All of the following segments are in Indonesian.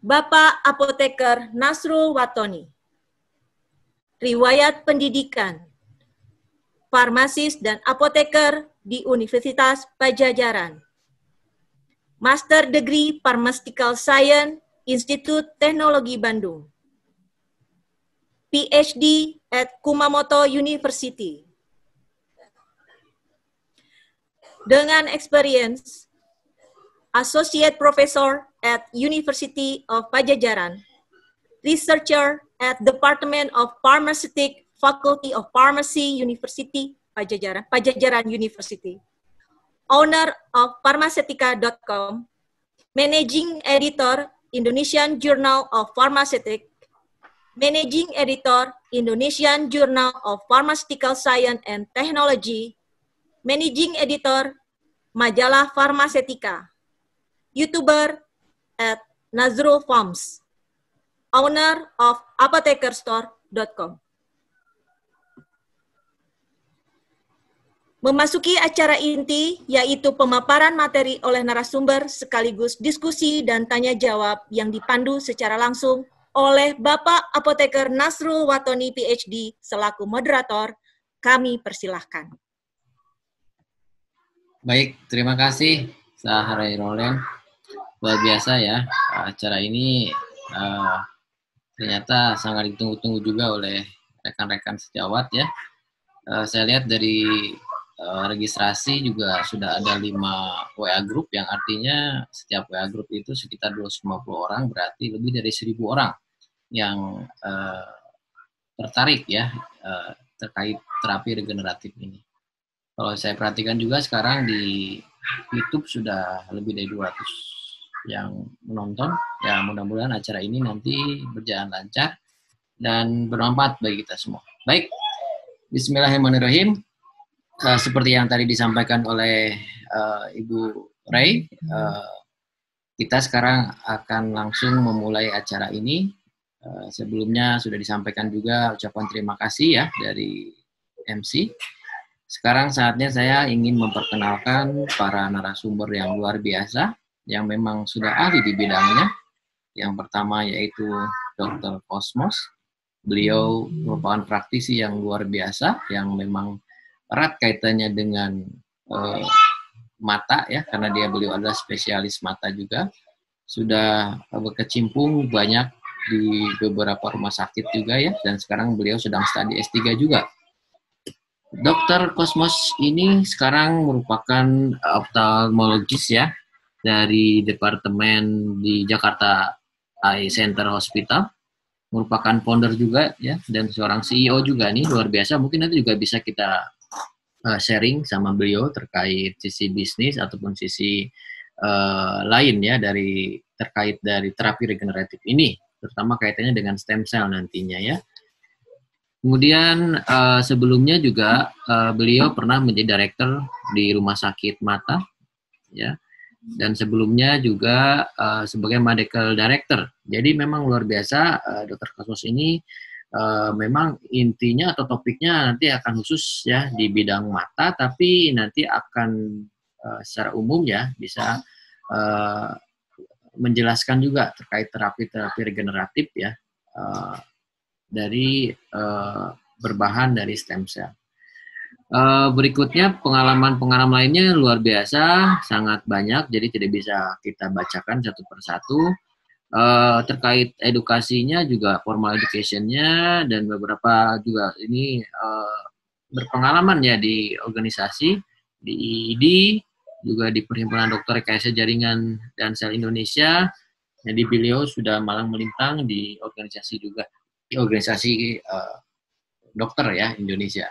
Bapak Apoteker Nasrul Watoni. Riwayat pendidikan, farmasis dan apoteker di Universitas Padjadjaran. Master Degree Pharmaceutical Science, Institut Teknologi Bandung. PhD at Kumamoto University. Dengan experience, Associate Professor at University of Padjadjaran, Researcher at Department of Pharmaceutics, Faculty of Pharmacy, University Padjadjaran University. Owner of Pharmaceutica.com, Managing Editor, Indonesian Journal of Pharmaceutics, Managing Editor, Indonesian Journal of Pharmaceutical Science and Technology, Managing Editor, Majalah Pharmaceutica, YouTuber at Nazrul Farms, owner of apothekerstore.com. Memasuki acara inti, yaitu pemaparan materi oleh narasumber sekaligus diskusi dan tanya jawab yang dipandu secara langsung oleh Bapak Apoteker Nasrul Watoni PhD selaku moderator, kami persilahkan. Baik, terima kasih Saharai Rolen. Luar biasa ya, acara ini ternyata sangat ditunggu-tunggu juga oleh rekan-rekan sejawat ya. Saya lihat dari registrasi juga sudah ada 5 WA group, yang artinya setiap WA group itu sekitar 250 orang, berarti lebih dari 1000 orang yang tertarik ya terkait terapi regeneratif ini. Kalau saya perhatikan juga sekarang di YouTube sudah lebih dari 200 yang menonton. Ya, mudah-mudahan acara ini nanti berjalan lancar dan bermanfaat bagi kita semua. Baik, Bismillahirrahmanirrahim. Seperti yang tadi disampaikan oleh Ibu Ray, kita sekarang akan langsung memulai acara ini. Sebelumnya sudah disampaikan juga ucapan terima kasih ya dari MC. Sekarang saatnya saya ingin memperkenalkan para narasumber yang luar biasa, yang memang sudah ahli di bidangnya. Yang pertama yaitu Dr. Cosmos. Beliau merupakan praktisi yang luar biasa, yang memang erat kaitannya dengan mata ya, karena beliau adalah spesialis mata juga. Sudah berkecimpung banyak di beberapa rumah sakit juga ya, dan sekarang beliau sedang studi S3 juga. Dr. Cosmos ini sekarang merupakan oftalmologis ya, dari departemen di Jakarta Eye Center Hospital, merupakan founder juga ya, dan seorang CEO juga nih, luar biasa. Mungkin nanti juga bisa kita sharing sama beliau terkait sisi bisnis ataupun sisi lain ya, terkait dari terapi regeneratif ini, terutama kaitannya dengan stem cell nantinya ya. Kemudian sebelumnya juga beliau pernah menjadi direktur di rumah sakit mata ya, dan sebelumnya juga sebagai medical director. Jadi memang luar biasa Dr. Cosmos ini. Memang intinya atau topiknya nanti akan khusus ya di bidang mata, tapi nanti akan secara umum ya bisa menjelaskan juga terkait terapi-terapi regeneratif ya, dari berbahan dari stem cell. Berikutnya pengalaman-pengalaman lainnya luar biasa, sangat banyak, jadi tidak bisa kita bacakan satu persatu. Terkait edukasinya juga formal education-nya, dan beberapa juga ini berpengalaman ya di organisasi, di IID, juga di Perhimpunan Dokter Rekayasa Jaringan dan Sel Indonesia. Jadi beliau sudah malang melintang di organisasi juga, di organisasi dokter ya Indonesia.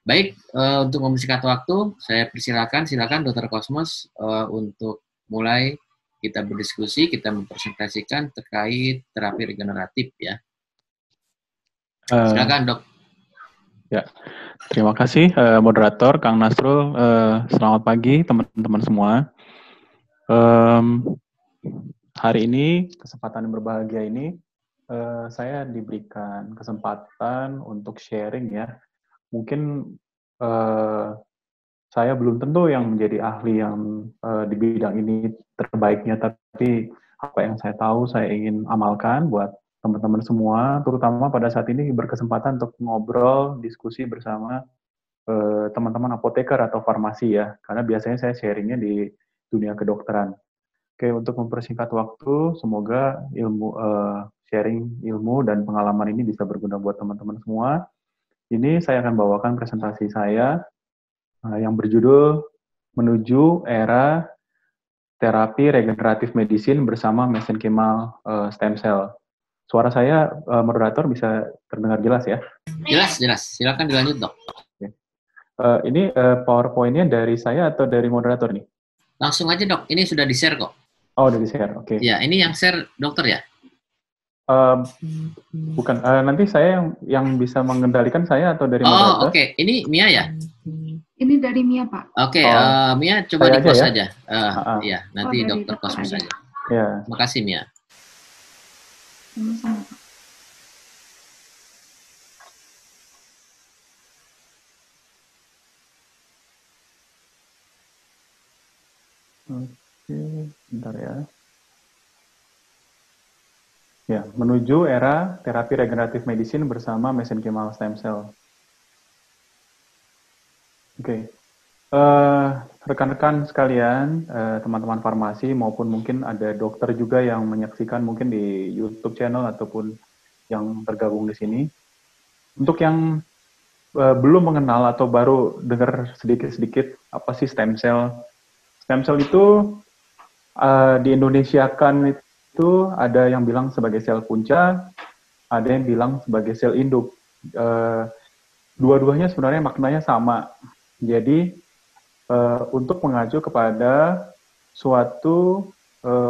Baik, untuk mempersingkat waktu, saya silakan Dr. Cosmos untuk mulai kita berdiskusi, kita mempresentasikan terkait terapi regeneratif ya. Silakan Dok. Ya, terima kasih moderator Kang Nasrul. Selamat pagi teman-teman semua. Hari ini kesempatan yang berbahagia ini saya diberikan kesempatan untuk sharing ya. Mungkin saya belum tentu yang menjadi ahli yang di bidang ini terbaiknya, tapi apa yang saya tahu saya ingin amalkan buat teman-teman semua, terutama pada saat ini berkesempatan untuk ngobrol, diskusi bersama teman-teman apoteker atau farmasi ya, karena biasanya saya sharingnya di dunia kedokteran. Oke, untuk mempersingkat waktu, semoga sharing ilmu dan pengalaman ini bisa berguna buat teman-teman semua. Ini saya akan bawakan presentasi saya yang berjudul Menuju Era Terapi Regeneratif Medicine bersama Mesenchymal Stem Cell. Suara saya, moderator, bisa terdengar jelas ya? Jelas, jelas. Silakan dilanjut, Dok. Ini PowerPoint-nya dari saya atau dari moderator nih? Langsung aja, Dok. Ini sudah di-share kok. Oh, udah di-share, oke. Ya, ini yang share dokter ya? Bukan, nanti saya yang bisa mengendalikan saya atau dari moderator? Oh, oke. Ini Mia ya? Ini dari Mia, Pak. Oke, Mia coba di-close saja. Iya, nanti dokter close saja. Ya. Terima kasih, Mia. Sama-sama, Pak. Oke, bentar ya. Ya, menuju era terapi regeneratif medicine bersama mesenchymal stem cell. Oke. Rekan-rekan sekalian, teman-teman farmasi maupun mungkin ada dokter juga yang menyaksikan mungkin di YouTube channel ataupun yang tergabung di sini. Untuk yang belum mengenal atau baru dengar sedikit-sedikit apa sih stem cell? Stem cell itu di Indonesia kan itu ada yang bilang sebagai sel punca, ada yang bilang sebagai sel induk. Dua-duanya sebenarnya maknanya sama. Jadi untuk mengacu kepada suatu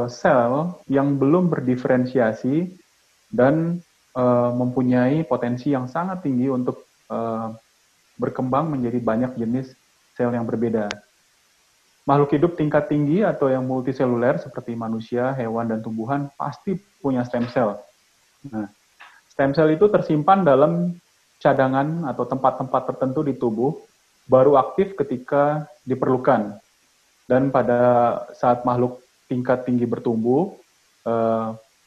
sel yang belum berdiferensiasi dan mempunyai potensi yang sangat tinggi untuk berkembang menjadi banyak jenis sel yang berbeda. Makhluk hidup tingkat tinggi atau yang multiseluler seperti manusia, hewan, dan tumbuhan pasti punya stem cell. Nah, stem cell itu tersimpan dalam cadangan atau tempat-tempat tertentu di tubuh, baru aktif ketika diperlukan. Dan pada saat makhluk tingkat tinggi bertumbuh,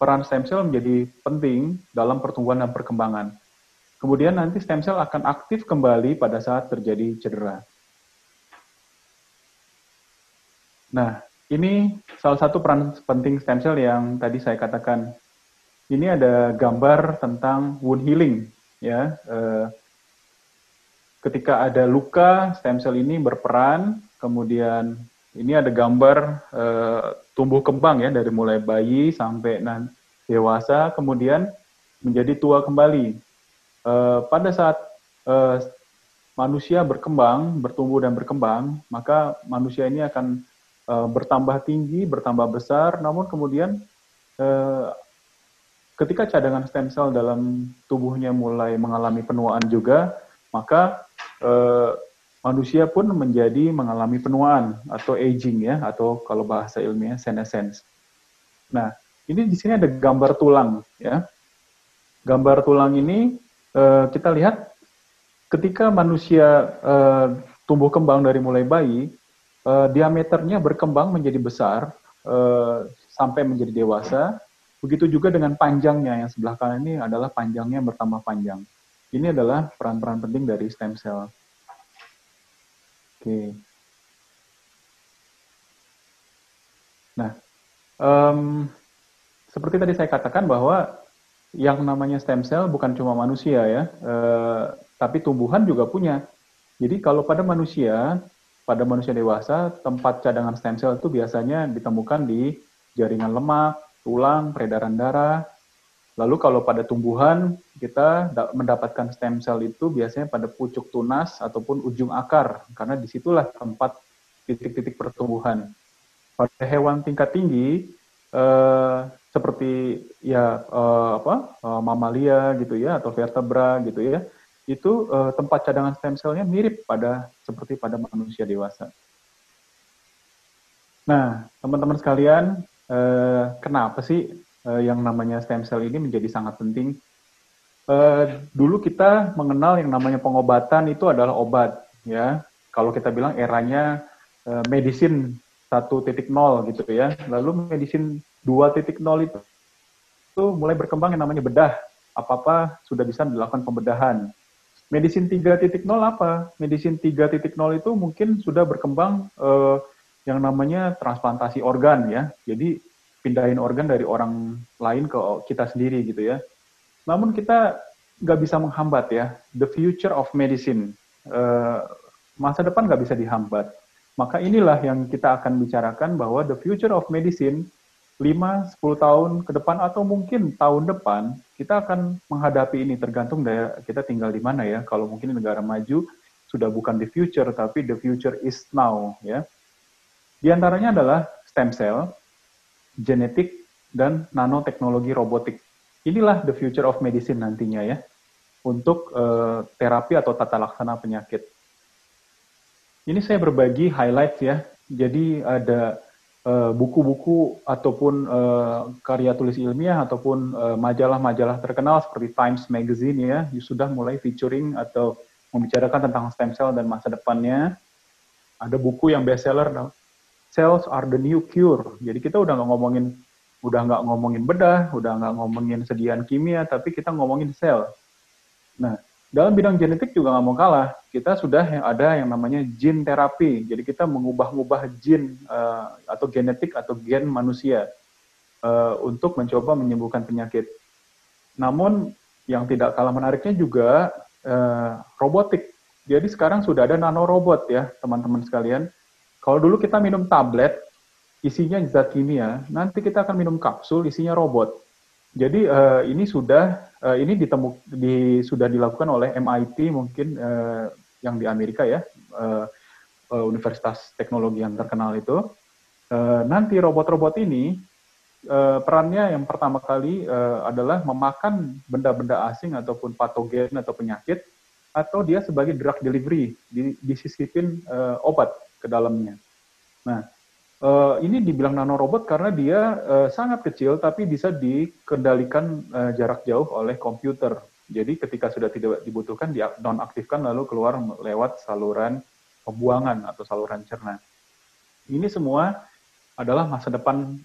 peran stem cell menjadi penting dalam pertumbuhan dan perkembangan. Kemudian nanti stem cell akan aktif kembali pada saat terjadi cedera. Nah, ini salah satu peran penting stem cell yang tadi saya katakan. Ini ada gambar tentang wound healing, ya. Ketika ada luka, stem cell ini berperan. Kemudian ini ada gambar tumbuh kembang ya, dari mulai bayi sampai dewasa, kemudian menjadi tua kembali. Pada saat manusia berkembang, bertumbuh dan berkembang, maka manusia ini akan bertambah tinggi, bertambah besar, namun kemudian ketika cadangan stem cell dalam tubuhnya mulai mengalami penuaan juga, maka manusia pun mengalami penuaan atau aging ya, atau kalau bahasa ilmiah senescence. Nah, ini di sini ada gambar tulang ya. Gambar tulang ini kita lihat ketika manusia tumbuh kembang dari mulai bayi, diameternya berkembang menjadi besar sampai menjadi dewasa. Begitu juga dengan panjangnya, yang sebelah kanan ini adalah panjangnya bertambah panjang. Ini adalah peran-peran penting dari stem cell. Oke. Nah, seperti tadi saya katakan bahwa yang namanya stem cell bukan cuma manusia ya, tapi tumbuhan juga punya. Jadi kalau pada manusia dewasa, tempat cadangan stem cell itu biasanya ditemukan di jaringan lemak, tulang, peredaran darah. Lalu kalau pada tumbuhan, kita mendapatkan stem cell itu biasanya pada pucuk tunas ataupun ujung akar, karena disitulah tempat titik-titik pertumbuhan. Pada hewan tingkat tinggi, seperti ya mamalia gitu ya, atau vertebra gitu ya, itu tempat cadangan stem cell-nya mirip seperti pada manusia dewasa. Nah, teman-teman sekalian, kenapa sih yang namanya stem cell ini menjadi sangat penting? Dulu kita mengenal yang namanya pengobatan itu adalah obat, ya. Kalau kita bilang eranya medicine 1.0 gitu ya. Lalu medicine 2.0 itu mulai berkembang yang namanya bedah. Apa-apa sudah bisa dilakukan pembedahan. Medicine 3.0 apa? Medicine 3.0 itu mungkin sudah berkembang yang namanya transplantasi organ ya. Jadi pindahin organ dari orang lain ke kita sendiri gitu ya. Namun kita nggak bisa menghambat ya. The future of medicine. Masa depan nggak bisa dihambat. Maka inilah yang kita akan bicarakan bahwa the future of medicine 5-10 tahun ke depan atau mungkin tahun depan kita akan menghadapi ini, tergantung dari kita tinggal di mana ya. Kalau mungkin negara maju sudah bukan the future tapi the future is now ya. Di antaranya adalah stem cell, genetik, dan nanoteknologi robotik. Inilah the future of medicine nantinya ya untuk terapi atau tata laksana penyakit. Ini saya berbagi highlights ya. Jadi ada buku-buku ataupun karya tulis ilmiah ataupun majalah-majalah terkenal seperti Times Magazine ya, sudah mulai featuring atau membicarakan tentang stem cell dan masa depannya. Ada buku yang bestseller, Cells Are the New Cure. Jadi kita udah nggak ngomongin bedah, udah nggak ngomongin sediaan kimia, tapi kita ngomongin sel. Nah, dalam bidang genetik juga nggak mau kalah. Kita sudah ada yang namanya gene terapi. Jadi kita mengubah-ubah gene atau genetik atau gen manusia untuk mencoba menyembuhkan penyakit. Namun yang tidak kalah menariknya juga robotik. Jadi sekarang sudah ada nanorobot ya teman-teman sekalian. Kalau dulu kita minum tablet isinya zat kimia, nanti kita akan minum kapsul isinya robot. Jadi ini sudah dilakukan oleh MIT mungkin yang di Amerika ya, universitas teknologi yang terkenal itu. Nanti robot-robot ini perannya yang pertama kali adalah memakan benda-benda asing ataupun patogen atau penyakit, atau dia sebagai drug delivery, disisipin obat ke dalamnya. Nah, ini dibilang nanorobot karena dia sangat kecil tapi bisa dikendalikan jarak jauh oleh komputer. Jadi ketika sudah tidak dibutuhkan, dinonaktifkan lalu keluar lewat saluran pembuangan atau saluran cerna. Ini semua adalah masa depan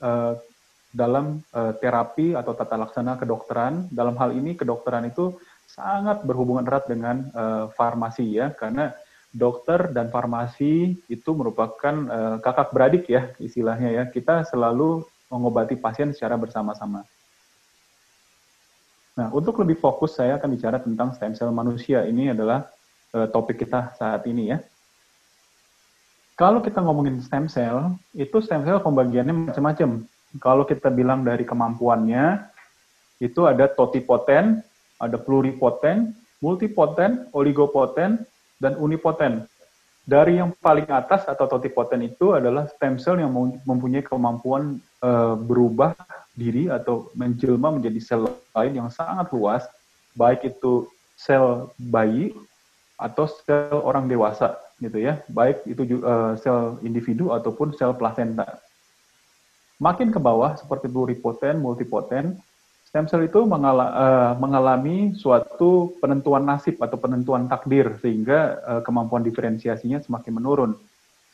dalam terapi atau tata laksana kedokteran. Dalam hal ini kedokteran itu sangat berhubungan erat dengan farmasi ya, karena dokter dan farmasi itu merupakan kakak beradik ya istilahnya ya. Kita selalu mengobati pasien secara bersama-sama. Nah, untuk lebih fokus saya akan bicara tentang stem cell manusia. Ini adalah topik kita saat ini ya. Kalau kita ngomongin stem cell, itu stem cell pembagiannya macam-macam. Kalau kita bilang dari kemampuannya, itu ada totipotent, ada pluripotent, multipotent, oligopotent, dan unipotent. Dari yang paling atas atau totipotent itu adalah stem cell yang mempunyai kemampuan berubah diri atau menjelma menjadi sel lain yang sangat luas, baik itu sel bayi atau sel orang dewasa gitu ya, baik itu sel individu ataupun sel plasenta. Makin ke bawah seperti pluripotent, multipotent, stem cell itu mengalami suatu penentuan nasib atau penentuan takdir sehingga kemampuan diferensiasinya semakin menurun.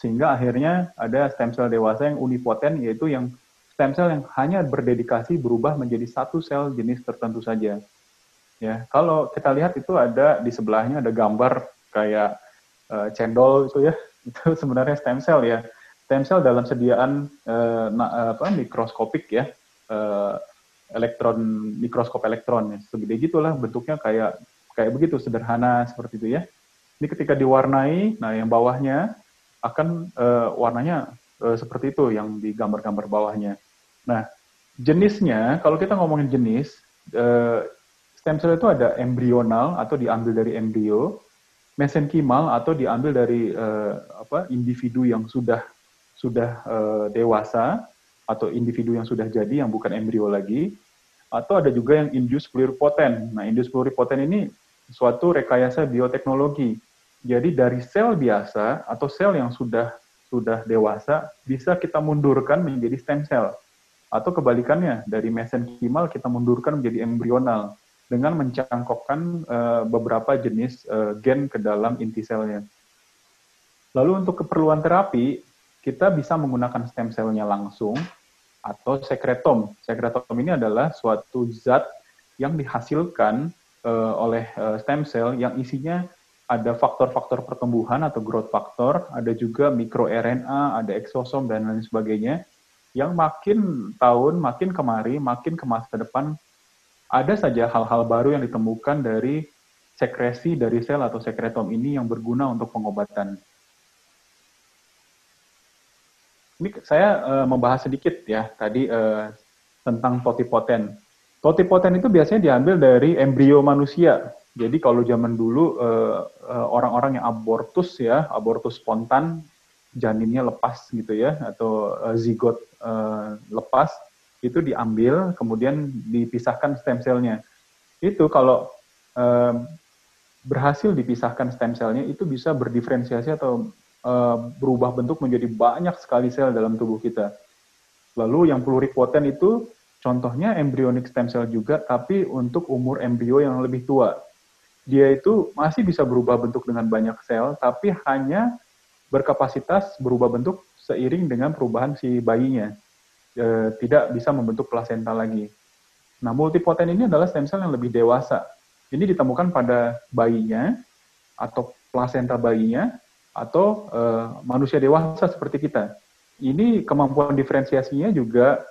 Sehingga akhirnya ada stem cell dewasa yang unipotent, yaitu yang stem cell yang hanya berdedikasi berubah menjadi satu sel jenis tertentu saja. Ya, kalau kita lihat itu ada di sebelahnya ada gambar kayak cendol itu ya, itu sebenarnya stem cell ya. Stem cell dalam sediaan mikroskopik ya. Mikroskop elektron, segede gitulah bentuknya, kayak begitu sederhana seperti itu ya. Ini ketika diwarnai, nah yang bawahnya akan warnanya seperti itu yang di gambar-gambar bawahnya. Nah, jenisnya kalau kita ngomongin jenis, stem cell itu ada embryonal atau diambil dari embrio, mesenkimal atau diambil dari individu yang sudah dewasa, atau individu yang sudah jadi, yang bukan embrio lagi, atau ada juga yang induced pluripotent. Nah, induced pluripotent ini suatu rekayasa bioteknologi. Jadi dari sel biasa atau sel yang sudah dewasa bisa kita mundurkan menjadi stem cell. Atau kebalikannya, dari mesenkimal kita mundurkan menjadi embryonal dengan mencangkokkan beberapa jenis gen ke dalam inti selnya. Lalu untuk keperluan terapi, kita bisa menggunakan stem cell-nya langsung, atau sekretom. Sekretom ini adalah suatu zat yang dihasilkan oleh stem cell yang isinya ada faktor-faktor pertumbuhan atau growth factor, ada juga mikroRNA, ada eksosom, dan lain sebagainya, yang makin tahun, makin kemari, makin ke masa depan, ada saja hal-hal baru yang ditemukan dari sekresi dari sel atau sekretom ini yang berguna untuk pengobatan. Ini saya membahas sedikit ya, tadi tentang totipoten. Totipoten itu biasanya diambil dari embrio manusia. Jadi kalau zaman dulu orang-orang yang abortus ya, abortus spontan, janinnya lepas gitu ya, atau zigot lepas, itu diambil, kemudian dipisahkan stem cell-nya. Itu kalau berhasil dipisahkan stem cell-nya, itu bisa berdiferensiasi atau berubah bentuk menjadi banyak sekali sel dalam tubuh kita. Lalu yang pluripoten itu contohnya embryonic stem cell juga, tapi untuk umur embrio yang lebih tua. Dia itu masih bisa berubah bentuk dengan banyak sel, tapi hanya berkapasitas berubah bentuk seiring dengan perubahan si bayinya. Tidak bisa membentuk plasenta lagi. Nah, multipoten ini adalah stem cell yang lebih dewasa. Ini ditemukan pada bayinya, atau plasenta bayinya, atau manusia dewasa seperti kita. Ini kemampuan diferensiasinya juga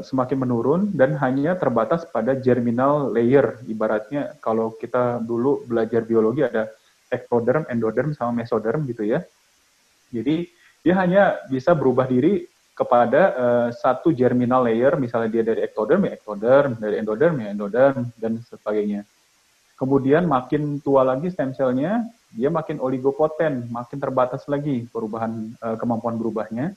semakin menurun dan hanya terbatas pada germinal layer. Ibaratnya kalau kita dulu belajar biologi ada ectoderm, endoderm, sama mesoderm gitu ya. Jadi dia hanya bisa berubah diri kepada satu germinal layer, misalnya dia dari ectoderm ya ectoderm, dari endoderm ya endoderm, dan sebagainya. Kemudian makin tua lagi stem cell-nya, dia makin oligopoten, makin terbatas lagi perubahan kemampuan berubahnya.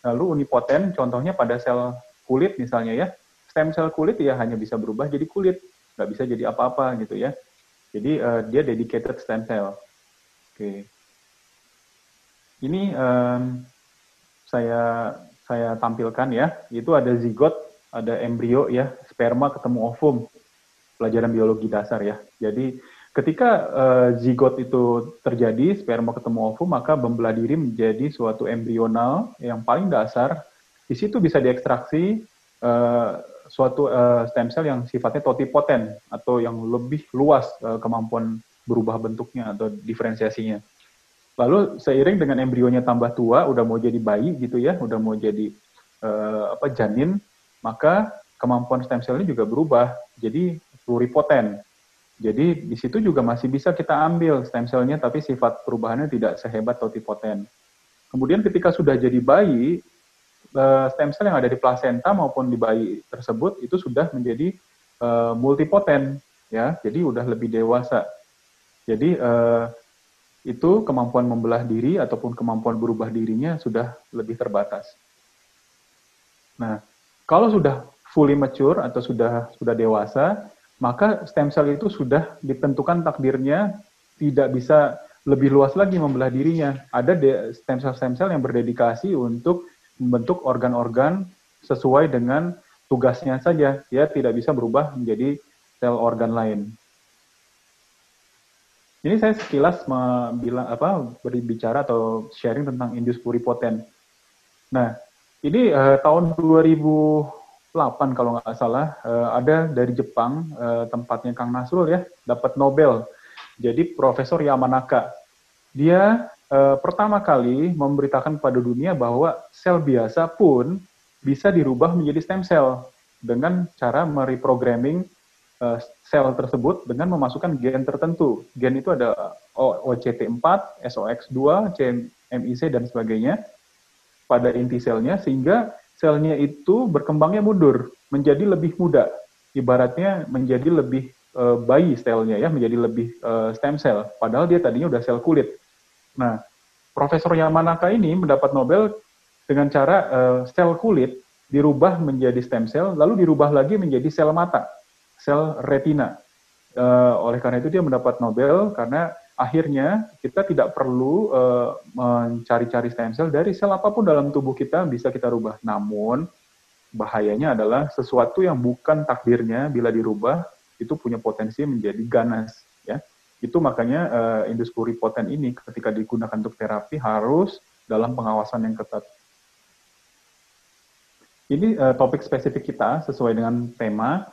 Lalu unipoten, contohnya pada sel kulit misalnya ya, stem cell kulit ya hanya bisa berubah jadi kulit, nggak bisa jadi apa-apa gitu ya. Jadi dia dedicated stem cell. Oke. Ini saya tampilkan ya, itu ada zigot, ada embrio ya, sperma ketemu ovum, pelajaran biologi dasar ya. Jadi ketika zigot itu terjadi, sperma ketemu ovum, maka membelah diri menjadi suatu embrional yang paling dasar. Di situ bisa diekstraksi suatu stem cell yang sifatnya totipoten atau yang lebih luas kemampuan berubah bentuknya atau diferensiasinya. Lalu seiring dengan embrionya tambah tua, udah mau jadi bayi gitu ya, udah mau jadi janin, maka kemampuan stem cell ini juga berubah jadi pluripoten. Jadi di situ juga masih bisa kita ambil stem cell-nya, tapi sifat perubahannya tidak sehebat totipoten. Kemudian ketika sudah jadi bayi, stem cell yang ada di plasenta maupun di bayi tersebut itu sudah menjadi multipoten, ya. Jadi udah lebih dewasa. Jadi itu kemampuan membelah diri ataupun kemampuan berubah dirinya sudah lebih terbatas. Nah, kalau sudah fully mature atau sudah dewasa, maka stem cell itu sudah ditentukan takdirnya tidak bisa lebih luas lagi membelah dirinya. Ada stem cell yang berdedikasi untuk membentuk organ-organ sesuai dengan tugasnya saja. Dia tidak bisa berubah menjadi sel organ lain. Ini saya sekilas berbicara atau sharing tentang indus pluripoten. Nah, ini tahun 2008 kalau nggak salah, ada dari Jepang, tempatnya Kang Nasrul ya, dapat Nobel. Jadi Profesor Yamanaka. Dia pertama kali memberitakan kepada dunia bahwa sel biasa pun bisa dirubah menjadi stem cell dengan cara mereprogramming sel tersebut dengan memasukkan gen tertentu. Gen itu ada OCT4, SOX2, CMIC, dan sebagainya pada inti selnya, sehingga selnya itu berkembangnya mundur, menjadi lebih muda. Ibaratnya menjadi lebih bayi selnya ya, menjadi lebih stem cell. Padahal dia tadinya udah sel kulit. Nah, Profesor Yamanaka ini mendapat Nobel dengan cara sel kulit dirubah menjadi stem cell, lalu dirubah lagi menjadi sel mata, sel retina. Oleh karena itu dia mendapat Nobel, karena akhirnya kita tidak perlu mencari-cari stem cell dari sel apapun dalam tubuh kita bisa kita rubah. Namun bahayanya adalah sesuatu yang bukan takdirnya bila dirubah itu punya potensi menjadi ganas. Ya, itu makanya indus pluripoten ini ketika digunakan untuk terapi harus dalam pengawasan yang ketat. Ini topik spesifik kita sesuai dengan tema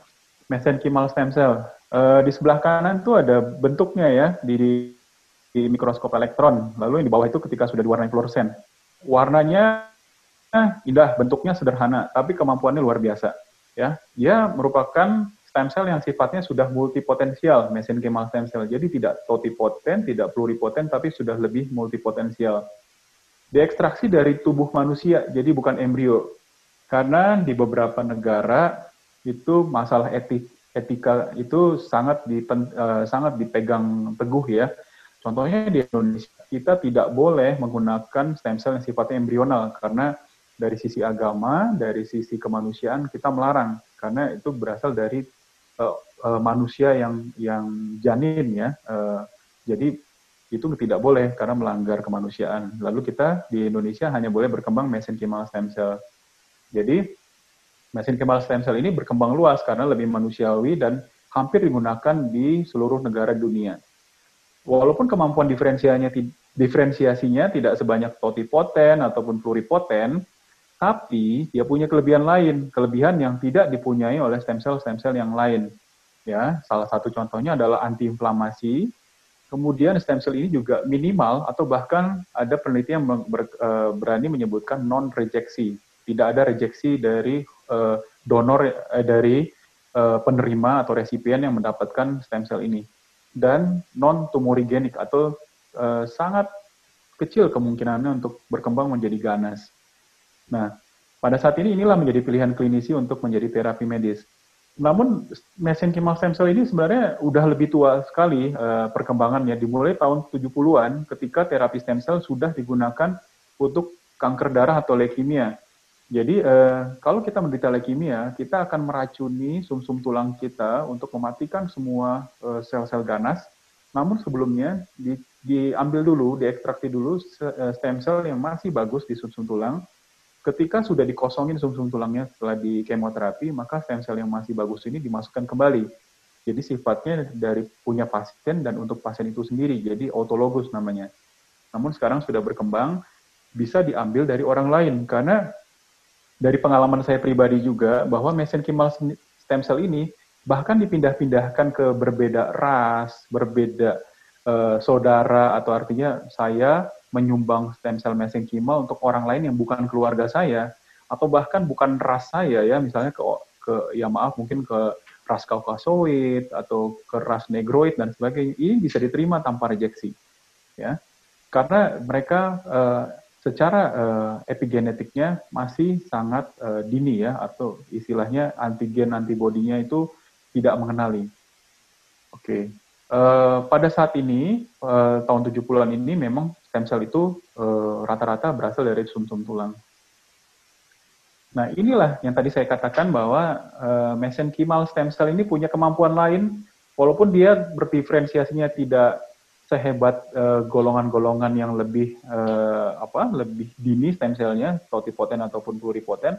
mesenchymal stem cell. Di sebelah kanan tuh ada bentuknya ya di mikroskop elektron. Lalu yang di bawah itu ketika sudah diwarnai fluoresen. Warnanya indah, bentuknya sederhana, tapi kemampuannya luar biasa. Ya, dia merupakan stem cell yang sifatnya sudah multipotensial, mesenchymal stem cell. Jadi tidak totipoten, tidak pluripoten, tapi sudah lebih multipotensial. Diekstraksi dari tubuh manusia, jadi bukan embrio. Karena di beberapa negara itu masalah etika itu sangat dipegang teguh ya. Contohnya di Indonesia kita tidak boleh menggunakan stem cell yang sifatnya embrional karena dari sisi agama, dari sisi kemanusiaan kita melarang karena itu berasal dari manusia yang janin ya. Jadi itu tidak boleh karena melanggar kemanusiaan. Lalu kita di Indonesia hanya boleh berkembang mesenchymal stem cell. Jadi mesenchymal stem cell ini berkembang luas karena lebih manusiawi dan hampir digunakan di seluruh negara dunia. Walaupun kemampuan diferensiasinya tidak sebanyak totipoten ataupun pluripoten, tapi dia punya kelebihan lain, kelebihan yang tidak dipunyai oleh stem cell yang lain. Ya, salah satu contohnya adalah antiinflamasi. Kemudian stem cell ini juga minimal atau bahkan ada penelitian yang berani menyebutkan non-rejeksi. Tidak ada rejeksi dari donor dari penerima atau resipien yang mendapatkan stem cell ini. Dan non-tumorigenik atau sangat kecil kemungkinannya untuk berkembang menjadi ganas. Nah, pada saat ini inilah menjadi pilihan klinisi untuk menjadi terapi medis. Namun mesenchymal stem cell ini sebenarnya udah lebih tua sekali perkembangannya, dimulai tahun 70-an ketika terapi stem cell sudah digunakan untuk kanker darah atau leukemia. Jadi kalau kita menderita leukemia, kita akan meracuni sumsum tulang kita untuk mematikan semua sel-sel ganas. Namun sebelumnya diambil dulu, diekstraksi dulu stem cell yang masih bagus di sumsum tulang. Ketika sudah dikosongin sumsum tulangnya setelah di kemoterapi, maka stem cell yang masih bagus ini dimasukkan kembali. Jadi sifatnya dari punya pasien dan untuk pasien itu sendiri, jadi autologus namanya. Namun sekarang sudah berkembang, bisa diambil dari orang lain, karena dari pengalaman saya pribadi juga, bahwa mesenchymal stem cell ini bahkan dipindah-pindahkan ke berbeda ras, berbeda saudara, atau artinya saya menyumbang stem cell mesenchymal untuk orang lain yang bukan keluarga saya, atau bahkan bukan ras saya ya, misalnya mungkin ke ras Kaukasoid atau ke ras Negroid dan sebagainya, ini bisa diterima tanpa rejeksi, ya, karena mereka secara epigenetiknya masih sangat dini ya, atau istilahnya antigen antibodinya itu tidak mengenali. Oke. Pada saat ini, tahun 70-an ini memang stem cell itu rata-rata berasal dari sumsum tulang. Nah, inilah yang tadi saya katakan bahwa mesenchymal stem cell ini punya kemampuan lain, walaupun dia berdiferensiasinya tidak sehebat golongan-golongan yang lebih dini stem cell-nya, totipoten ataupun pluripoten.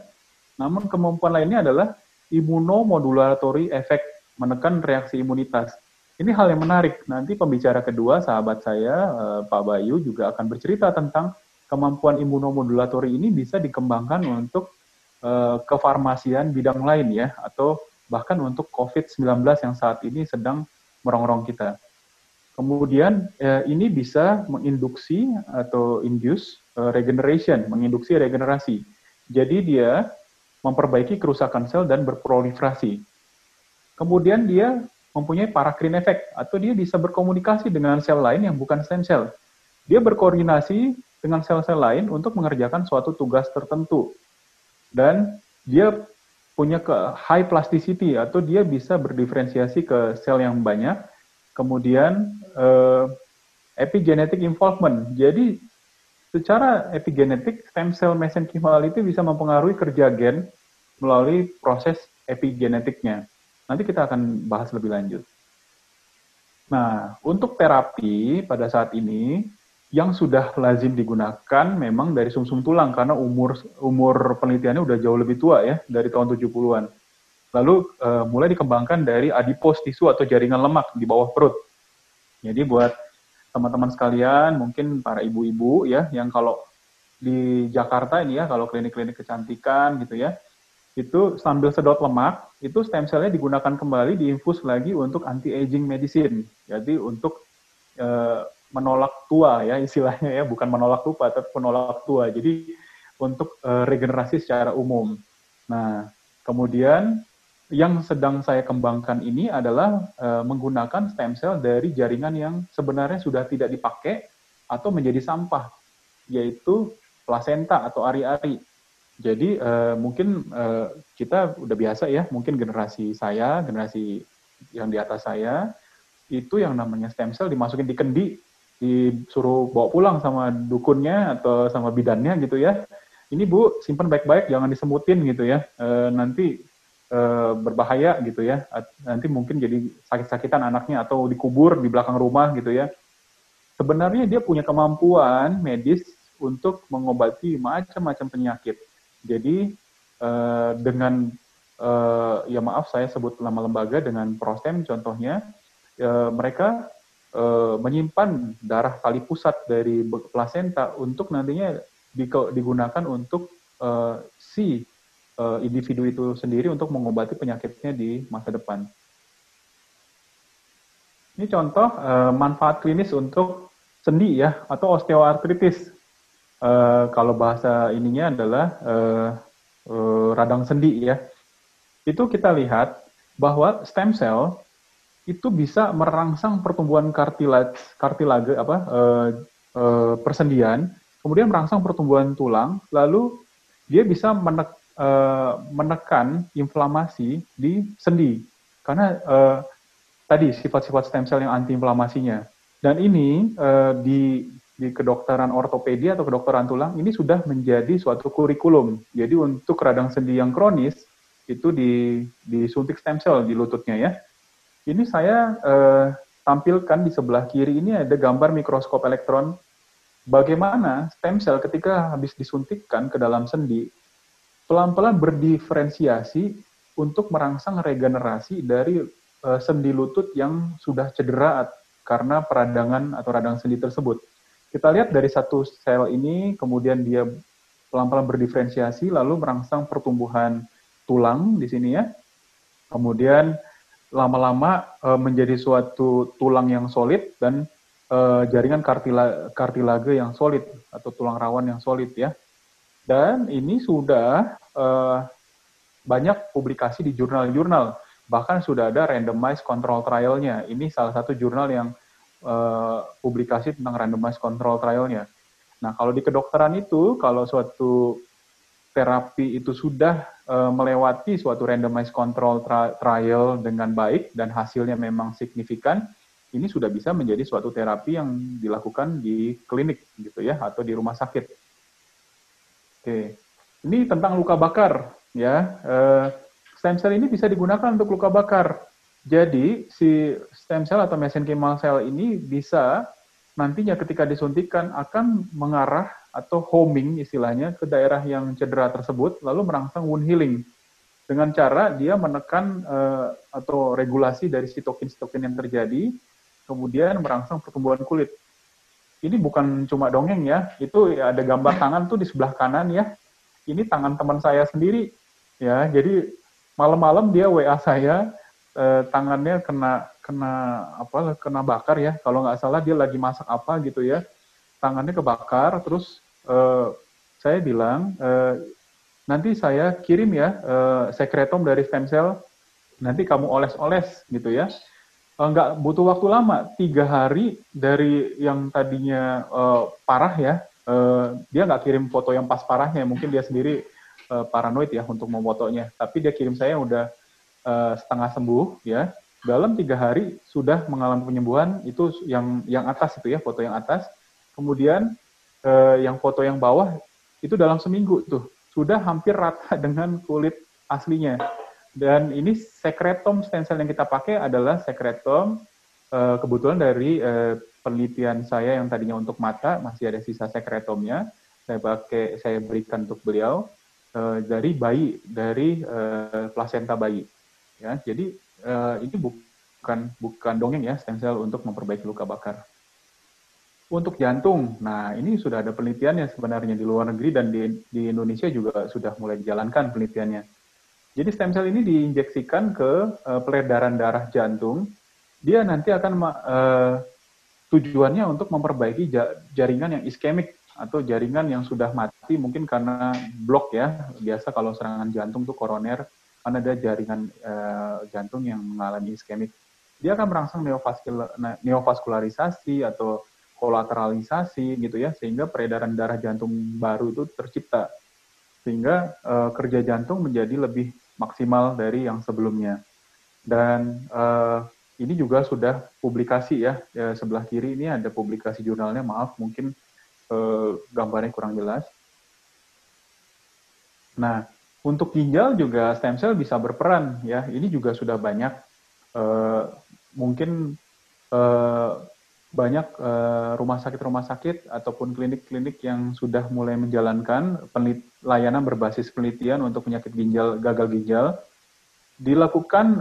Namun kemampuan lainnya adalah immunomodulatory effect, menekan reaksi imunitas. Ini hal yang menarik. Nanti pembicara kedua, sahabat saya, Pak Bayu, juga akan bercerita tentang kemampuan immunomodulatory ini bisa dikembangkan untuk kefarmasian bidang lain ya, atau bahkan untuk COVID-19 yang saat ini sedang merongrong kita. Kemudian ini bisa menginduksi atau induce regeneration, menginduksi regenerasi. Jadi dia memperbaiki kerusakan sel dan berproliferasi. Kemudian dia mempunyai paracrine effect, atau dia bisa berkomunikasi dengan sel lain yang bukan stem cell. Dia berkoordinasi dengan sel-sel lain untuk mengerjakan suatu tugas tertentu. Dan dia punya high plasticity, atau dia bisa berdiferensiasi ke sel yang banyak. Kemudian epigenetic involvement. Jadi secara epigenetik, stem cell mesenchymal itu bisa mempengaruhi kerja gen melalui proses epigenetiknya. Nanti kita akan bahas lebih lanjut. Nah, untuk terapi pada saat ini yang sudah lazim digunakan memang dari sumsum tulang, karena umur penelitiannya udah jauh lebih tua ya, dari tahun 70-an. Lalu mulai dikembangkan dari adipose tisu atau jaringan lemak di bawah perut. Jadi buat teman-teman sekalian, mungkin para ibu-ibu ya, yang kalau di Jakarta ini ya, kalau klinik-klinik kecantikan gitu ya, itu sambil sedot lemak, itu stem cell-nya digunakan kembali, diinfus lagi untuk anti-aging medicine. Jadi untuk menolak tua ya istilahnya ya, bukan menolak lupa, tapi menolak tua. Jadi untuk regenerasi secara umum. Nah, kemudian yang sedang saya kembangkan ini adalah menggunakan stem cell dari jaringan yang sebenarnya sudah tidak dipakai atau menjadi sampah, yaitu plasenta atau ari-ari. Jadi mungkin kita udah biasa ya, mungkin generasi saya, generasi yang di atas saya, itu yang namanya stem cell dimasukin di kendi, disuruh bawa pulang sama dukunnya atau sama bidannya gitu ya. Ini Bu, simpan baik-baik, jangan disemutin gitu ya, nanti berbahaya gitu ya, nanti mungkin jadi sakit-sakitan anaknya atau dikubur di belakang rumah gitu ya. Sebenarnya dia punya kemampuan medis untuk mengobati macam-macam penyakit. Jadi dengan ya maaf saya sebut nama lembaga, dengan Prostem contohnya, mereka menyimpan darah tali pusat dari plasenta untuk nantinya digunakan untuk si individu itu sendiri untuk mengobati penyakitnya di masa depan. Ini contoh manfaat klinis untuk sendi ya, atau osteoartritis. Kalau bahasa ininya adalah radang sendi ya. Itu kita lihat bahwa stem cell itu bisa merangsang pertumbuhan kartilage persendian, kemudian merangsang pertumbuhan tulang, lalu dia bisa menekan inflamasi di sendi. Karena tadi sifat-sifat stem cell yang antiinflamasinya. Dan ini di kedokteran ortopedi atau kedokteran tulang ini sudah menjadi suatu kurikulum. Jadi untuk radang sendi yang kronis itu disuntik stem cell di lututnya ya. Ini saya tampilkan di sebelah kiri ini ada gambar mikroskop elektron bagaimana stem cell ketika habis disuntikkan ke dalam sendi pelan-pelan berdiferensiasi untuk merangsang regenerasi dari sendi lutut yang sudah cedera karena peradangan atau radang sendi tersebut. Kita lihat dari satu sel ini, kemudian dia pelan-pelan berdiferensiasi, lalu merangsang pertumbuhan tulang di sini ya. Kemudian lama-lama menjadi suatu tulang yang solid dan jaringan kartilage yang solid atau tulang rawan yang solid ya. Dan ini sudah banyak publikasi di jurnal-jurnal, bahkan sudah ada randomized control trial-nya. Ini salah satu jurnal yang publikasi tentang randomized control trial-nya. Nah, kalau di kedokteran itu, kalau suatu terapi itu sudah melewati suatu randomized control trial dengan baik dan hasilnya memang signifikan, ini sudah bisa menjadi suatu terapi yang dilakukan di klinik gitu ya, atau di rumah sakit. Oke, ini tentang luka bakar ya. Stem cell ini bisa digunakan untuk luka bakar. Jadi si stem cell atau mesenchymal cell ini bisa nantinya ketika disuntikkan akan mengarah atau homing istilahnya ke daerah yang cedera tersebut, lalu merangsang wound healing dengan cara dia menekan atau regulasi dari sitokin-sitokin yang terjadi, kemudian merangsang pertumbuhan kulit. Ini bukan cuma dongeng ya, itu ya ada gambar tangan tuh di sebelah kanan ya. Ini tangan teman saya sendiri ya. Jadi malam-malam dia WA saya, tangannya kena bakar ya. Kalau nggak salah dia lagi masak apa gitu ya. Tangannya kebakar, terus saya bilang nanti saya kirim ya sekretom dari stem cell, nanti kamu oles-oles gitu ya. Nggak butuh waktu lama, 3 hari dari yang tadinya parah ya, dia nggak kirim foto yang pas parahnya, mungkin dia sendiri paranoid ya untuk memotonya, tapi dia kirim saya udah setengah sembuh ya, dalam 3 hari sudah mengalami penyembuhan. Itu yang atas itu ya, foto yang atas. Kemudian yang foto yang bawah itu dalam seminggu tuh sudah hampir rata dengan kulit aslinya. Dan ini sekretom stem cell yang kita pakai adalah sekretom kebetulan dari penelitian saya yang tadinya untuk mata, masih ada sisa sekretomnya, saya berikan untuk beliau dari bayi, dari plasenta bayi. Ya, jadi ini bukan dongeng ya, stem cell untuk memperbaiki luka bakar. Untuk jantung, nah ini sudah ada penelitiannya sebenarnya di luar negeri dan di Indonesia juga sudah mulai dijalankan penelitiannya. Jadi stem cell ini diinjeksikan ke peredaran darah jantung. Dia nanti akan tujuannya untuk memperbaiki jaringan yang iskemik atau jaringan yang sudah mati mungkin karena blok ya. Biasa kalau serangan jantung tuh koroner, kan ada jaringan jantung yang mengalami iskemik. Dia akan merangsang neovaskularisasi atau kolateralisasi gitu ya, sehingga peredaran darah jantung baru itu tercipta. Sehingga kerja jantung menjadi lebih maksimal dari yang sebelumnya. Dan ini juga sudah publikasi ya, sebelah kiri ini ada publikasi jurnalnya, maaf mungkin gambarnya kurang jelas. Nah, untuk ginjal juga stem cell bisa berperan ya, ini juga sudah banyak, mungkin banyak rumah sakit ataupun klinik-klinik yang sudah mulai menjalankan layanan berbasis penelitian untuk penyakit ginjal, gagal ginjal. Dilakukan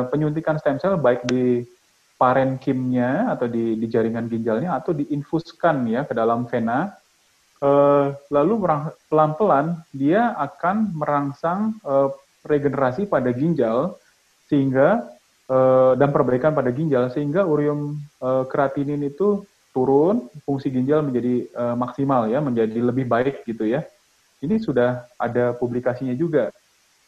penyuntikan stem cell baik di parenkimnya atau di jaringan ginjalnya atau diinfuskan ya ke dalam vena. Lalu pelan-pelan dia akan merangsang regenerasi pada ginjal sehingga dan perbaikan pada ginjal sehingga urium kreatinin itu turun, fungsi ginjal menjadi maksimal ya, menjadi lebih baik gitu ya. Ini sudah ada publikasinya juga.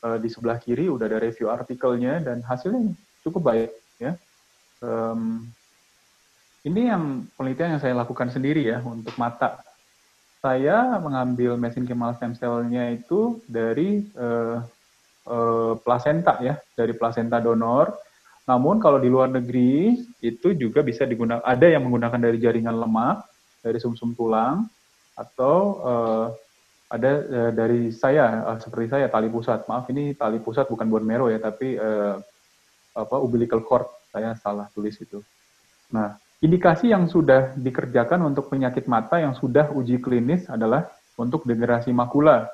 Di sebelah kiri udah ada review artikelnya dan hasilnya cukup baik ya. Ini yang penelitian yang saya lakukan sendiri ya untuk mata. Saya mengambil mesenchymal stem cell-nya itu dari plasenta ya, dari plasenta donor. Namun kalau di luar negeri itu juga bisa digunakan, ada yang menggunakan dari jaringan lemak, dari sumsum tulang, atau ada dari saya, seperti saya tali pusat. Maaf ini tali pusat bukan bone marrow ya, tapi umbilical cord. Saya salah tulis itu. Nah, indikasi yang sudah dikerjakan untuk penyakit mata yang sudah uji klinis adalah untuk degenerasi makula.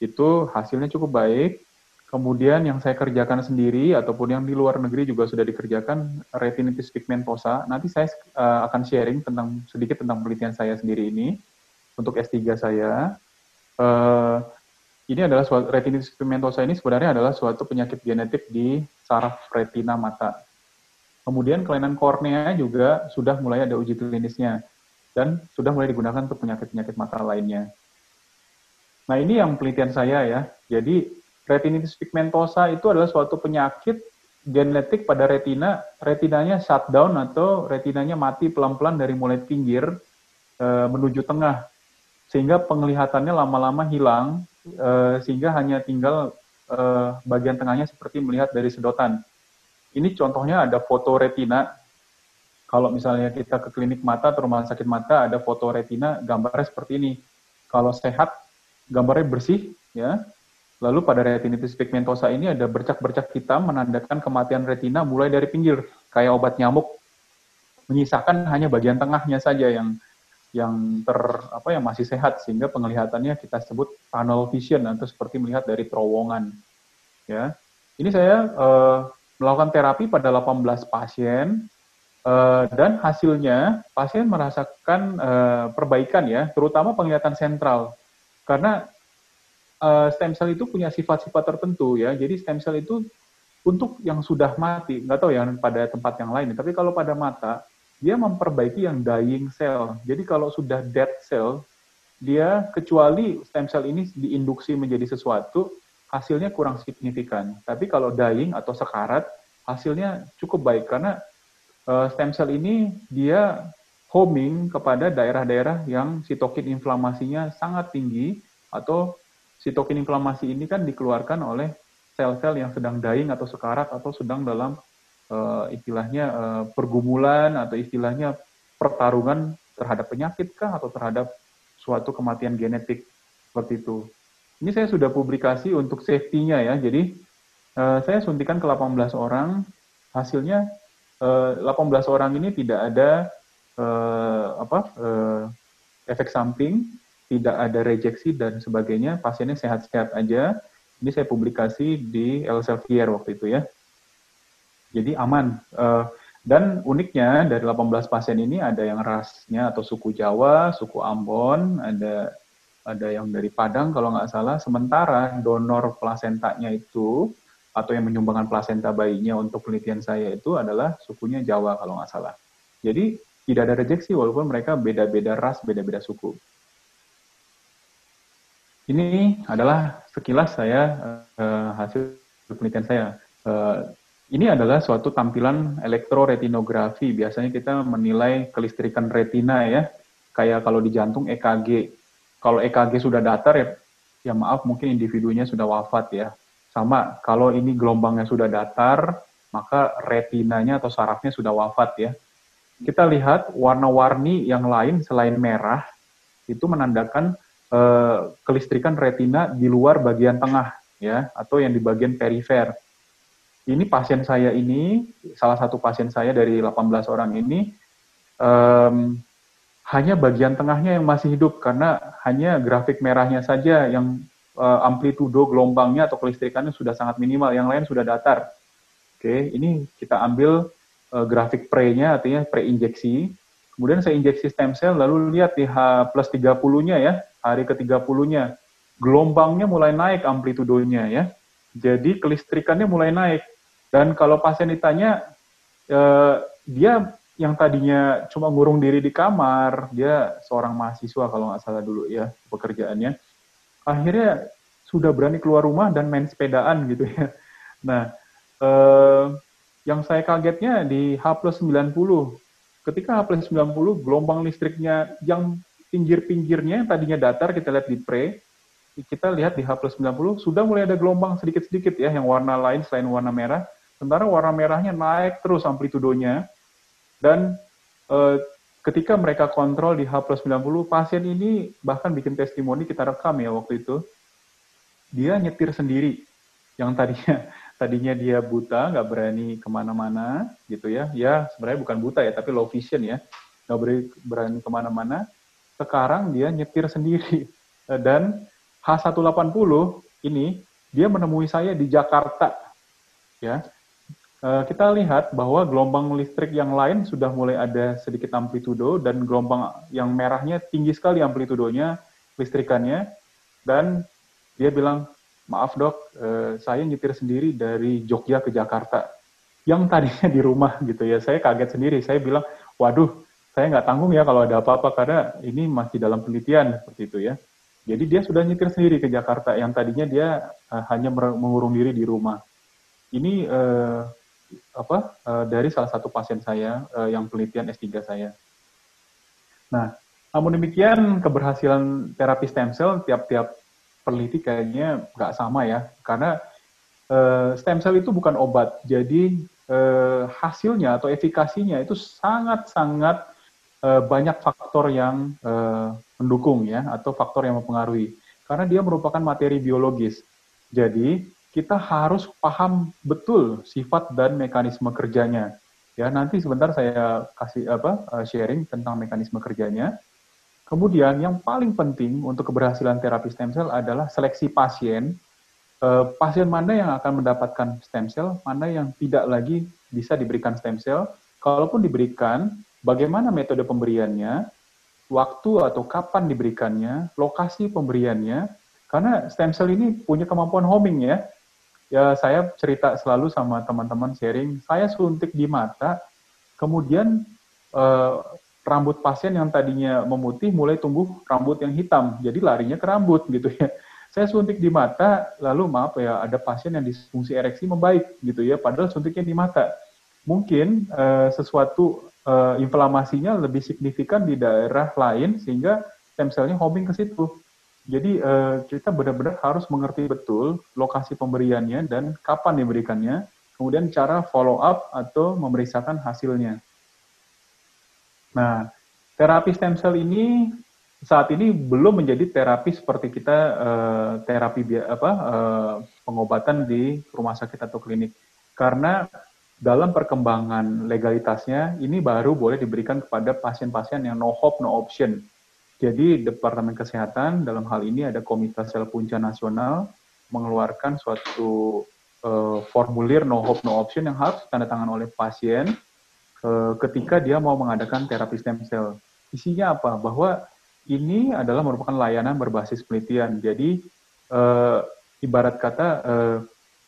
Itu hasilnya cukup baik. Kemudian yang saya kerjakan sendiri ataupun yang di luar negeri juga sudah dikerjakan retinitis pigmentosa. Nanti saya akan sharing sedikit tentang penelitian saya sendiri ini untuk S3 saya. Ini adalah retinitis pigmentosa ini sebenarnya adalah suatu penyakit genetik di saraf retina mata. Kemudian kelainan kornea juga sudah mulai ada uji klinisnya dan sudah mulai digunakan untuk penyakit-penyakit mata lainnya. Nah ini yang penelitian saya ya. Jadi retinitis pigmentosa itu adalah suatu penyakit genetik pada retinanya shutdown atau retinanya mati pelan-pelan dari mulai pinggir menuju tengah. Sehingga penglihatannya lama-lama hilang, sehingga hanya tinggal bagian tengahnya seperti melihat dari sedotan. Ini contohnya ada foto retina. Kalau misalnya kita ke klinik mata atau rumah sakit mata, ada foto retina, gambarnya seperti ini. Kalau sehat, gambarnya bersih, ya. Lalu pada retinitis pigmentosa ini ada bercak-bercak hitam menandakan kematian retina mulai dari pinggir, kayak obat nyamuk. Menyisakan hanya bagian tengahnya saja yang masih sehat, sehingga penglihatannya kita sebut tunnel vision atau seperti melihat dari terowongan. Ya, ini saya melakukan terapi pada 18 pasien dan hasilnya pasien merasakan perbaikan ya, terutama penglihatan sentral. Karena stem cell itu punya sifat-sifat tertentu ya. Jadi stem cell itu untuk yang sudah mati, nggak tahu ya pada tempat yang lain. Tapi kalau pada mata dia memperbaiki yang dying cell. Jadi kalau sudah dead cell, dia kecuali stem cell ini diinduksi menjadi sesuatu, hasilnya kurang signifikan. Tapi kalau dying atau sekarat, hasilnya cukup baik karena stem cell ini dia homing kepada daerah-daerah yang sitokin inflamasinya sangat tinggi, atau sitokin inflamasi ini kan dikeluarkan oleh sel-sel yang sedang dying atau sekarat atau sedang dalam istilahnya pergumulan atau istilahnya pertarungan terhadap penyakit kah atau terhadap suatu kematian genetik seperti itu. Ini saya sudah publikasi untuk safety-nya ya. Jadi saya suntikan ke 18 orang, hasilnya 18 orang ini tidak ada efek samping, tidak ada rejeksi dan sebagainya, pasiennya sehat-sehat aja. Ini saya publikasi di Elsevier waktu itu ya. Jadi aman. Dan uniknya dari 18 pasien ini ada yang rasnya atau suku Jawa, suku Ambon, ada ada yang dari Padang kalau nggak salah, sementara donor plasentanya itu, atau yang menyumbangkan plasenta bayinya untuk penelitian saya itu adalah sukunya Jawa kalau nggak salah. Jadi tidak ada rejeksi walaupun mereka beda-beda ras, beda-beda suku. Ini adalah sekilas saya hasil penelitian saya. Ini adalah suatu tampilan elektroretinografi. Biasanya kita menilai kelistrikan retina ya, kayak kalau di jantung EKG. Kalau EKG sudah datar ya maaf mungkin individunya sudah wafat ya. Sama kalau ini gelombangnya sudah datar, maka retinanya atau sarafnya sudah wafat ya. Kita lihat warna-warni yang lain selain merah itu menandakan kelistrikan retina di luar bagian tengah ya, atau yang di bagian perifer. Ini pasien saya ini, salah satu pasien saya dari 18 orang ini, hanya bagian tengahnya yang masih hidup karena hanya grafik merahnya saja yang amplitudo gelombangnya atau kelistrikannya sudah sangat minimal, yang lain sudah datar. Oke, ini kita ambil grafik pre-nya, artinya pre-injeksi. Kemudian saya injeksi stem cell, lalu lihat di H+30-nya ya, hari ke-30-nya. Gelombangnya mulai naik amplitudonya ya. Jadi kelistrikannya mulai naik. Dan kalau pasien ditanya, dia yang tadinya cuma ngurung diri di kamar, dia seorang mahasiswa kalau nggak salah dulu ya pekerjaannya, akhirnya sudah berani keluar rumah dan main sepedaan gitu ya. Nah, yang saya kagetnya di H+90, ketika H+90 gelombang listriknya yang pinggir-pinggirnya yang tadinya datar, kita lihat di pre, kita lihat di H+90 sudah mulai ada gelombang sedikit-sedikit ya, yang warna lain selain warna merah, sementara warna merahnya naik terus amplitudonya, dan ketika mereka kontrol di H+90, pasien ini bahkan bikin testimoni, kita rekam ya waktu itu, dia nyetir sendiri, yang tadinya dia buta, nggak berani kemana-mana, gitu ya. Ya, sebenarnya bukan buta ya, tapi low vision ya. Nggak berani kemana-mana. Sekarang dia nyetir sendiri. Dan H180 ini, dia menemui saya di Jakarta. Ya, kita lihat bahwa gelombang listrik yang lain sudah mulai ada sedikit amplitudo, dan gelombang yang merahnya tinggi sekali amplitudonya, listrikannya. Dan dia bilang, maaf dok, saya nyetir sendiri dari Jogja ke Jakarta. Yang tadinya di rumah gitu ya, saya kaget sendiri. Saya bilang, waduh, saya nggak tanggung ya kalau ada apa-apa, karena ini masih dalam penelitian, seperti itu ya. Jadi dia sudah nyetir sendiri ke Jakarta, yang tadinya dia hanya mengurung diri di rumah. Ini dari salah satu pasien saya yang penelitian S3 saya. Nah, namun demikian keberhasilan terapi stem cell tiap-tiap peneliti kayaknya nggak sama ya, karena stem cell itu bukan obat, jadi hasilnya atau efikasinya itu sangat-sangat banyak faktor yang mendukung ya, atau faktor yang mempengaruhi, karena dia merupakan materi biologis. Jadi kita harus paham betul sifat dan mekanisme kerjanya. Ya, nanti sebentar saya kasih sharing tentang mekanisme kerjanya. Kemudian yang paling penting untuk keberhasilan terapi stem cell adalah seleksi pasien. Pasien mana yang akan mendapatkan stem cell, mana yang tidak lagi bisa diberikan stem cell. Kalaupun diberikan, bagaimana metode pemberiannya, waktu atau kapan diberikannya, lokasi pemberiannya. Karena stem cell ini punya kemampuan homing ya. Ya, saya cerita selalu sama teman-teman sharing, saya suntik di mata, kemudian rambut pasien yang tadinya memutih mulai tumbuh rambut yang hitam, jadi larinya ke rambut gitu ya. Saya suntik di mata, lalu maaf ya, ada pasien yang disfungsi ereksi membaik gitu ya, padahal suntiknya di mata. Mungkin sesuatu inflamasinya lebih signifikan di daerah lain, sehingga stem cell-nya homing ke situ. Jadi kita benar-benar harus mengerti betul lokasi pemberiannya dan kapan diberikannya, kemudian cara follow up atau memeriksakan hasilnya. Nah, terapi stem cell ini saat ini belum menjadi terapi seperti kita pengobatan di rumah sakit atau klinik, karena dalam perkembangan legalitasnya ini baru boleh diberikan kepada pasien-pasien yang no hope no option. Jadi Departemen Kesehatan dalam hal ini ada Komite Sel Punca Nasional mengeluarkan suatu formulir no hope no option yang harus ditandatangani oleh pasien ketika dia mau mengadakan terapi stem cell. Isinya apa? Bahwa ini adalah merupakan layanan berbasis penelitian. Jadi ibarat kata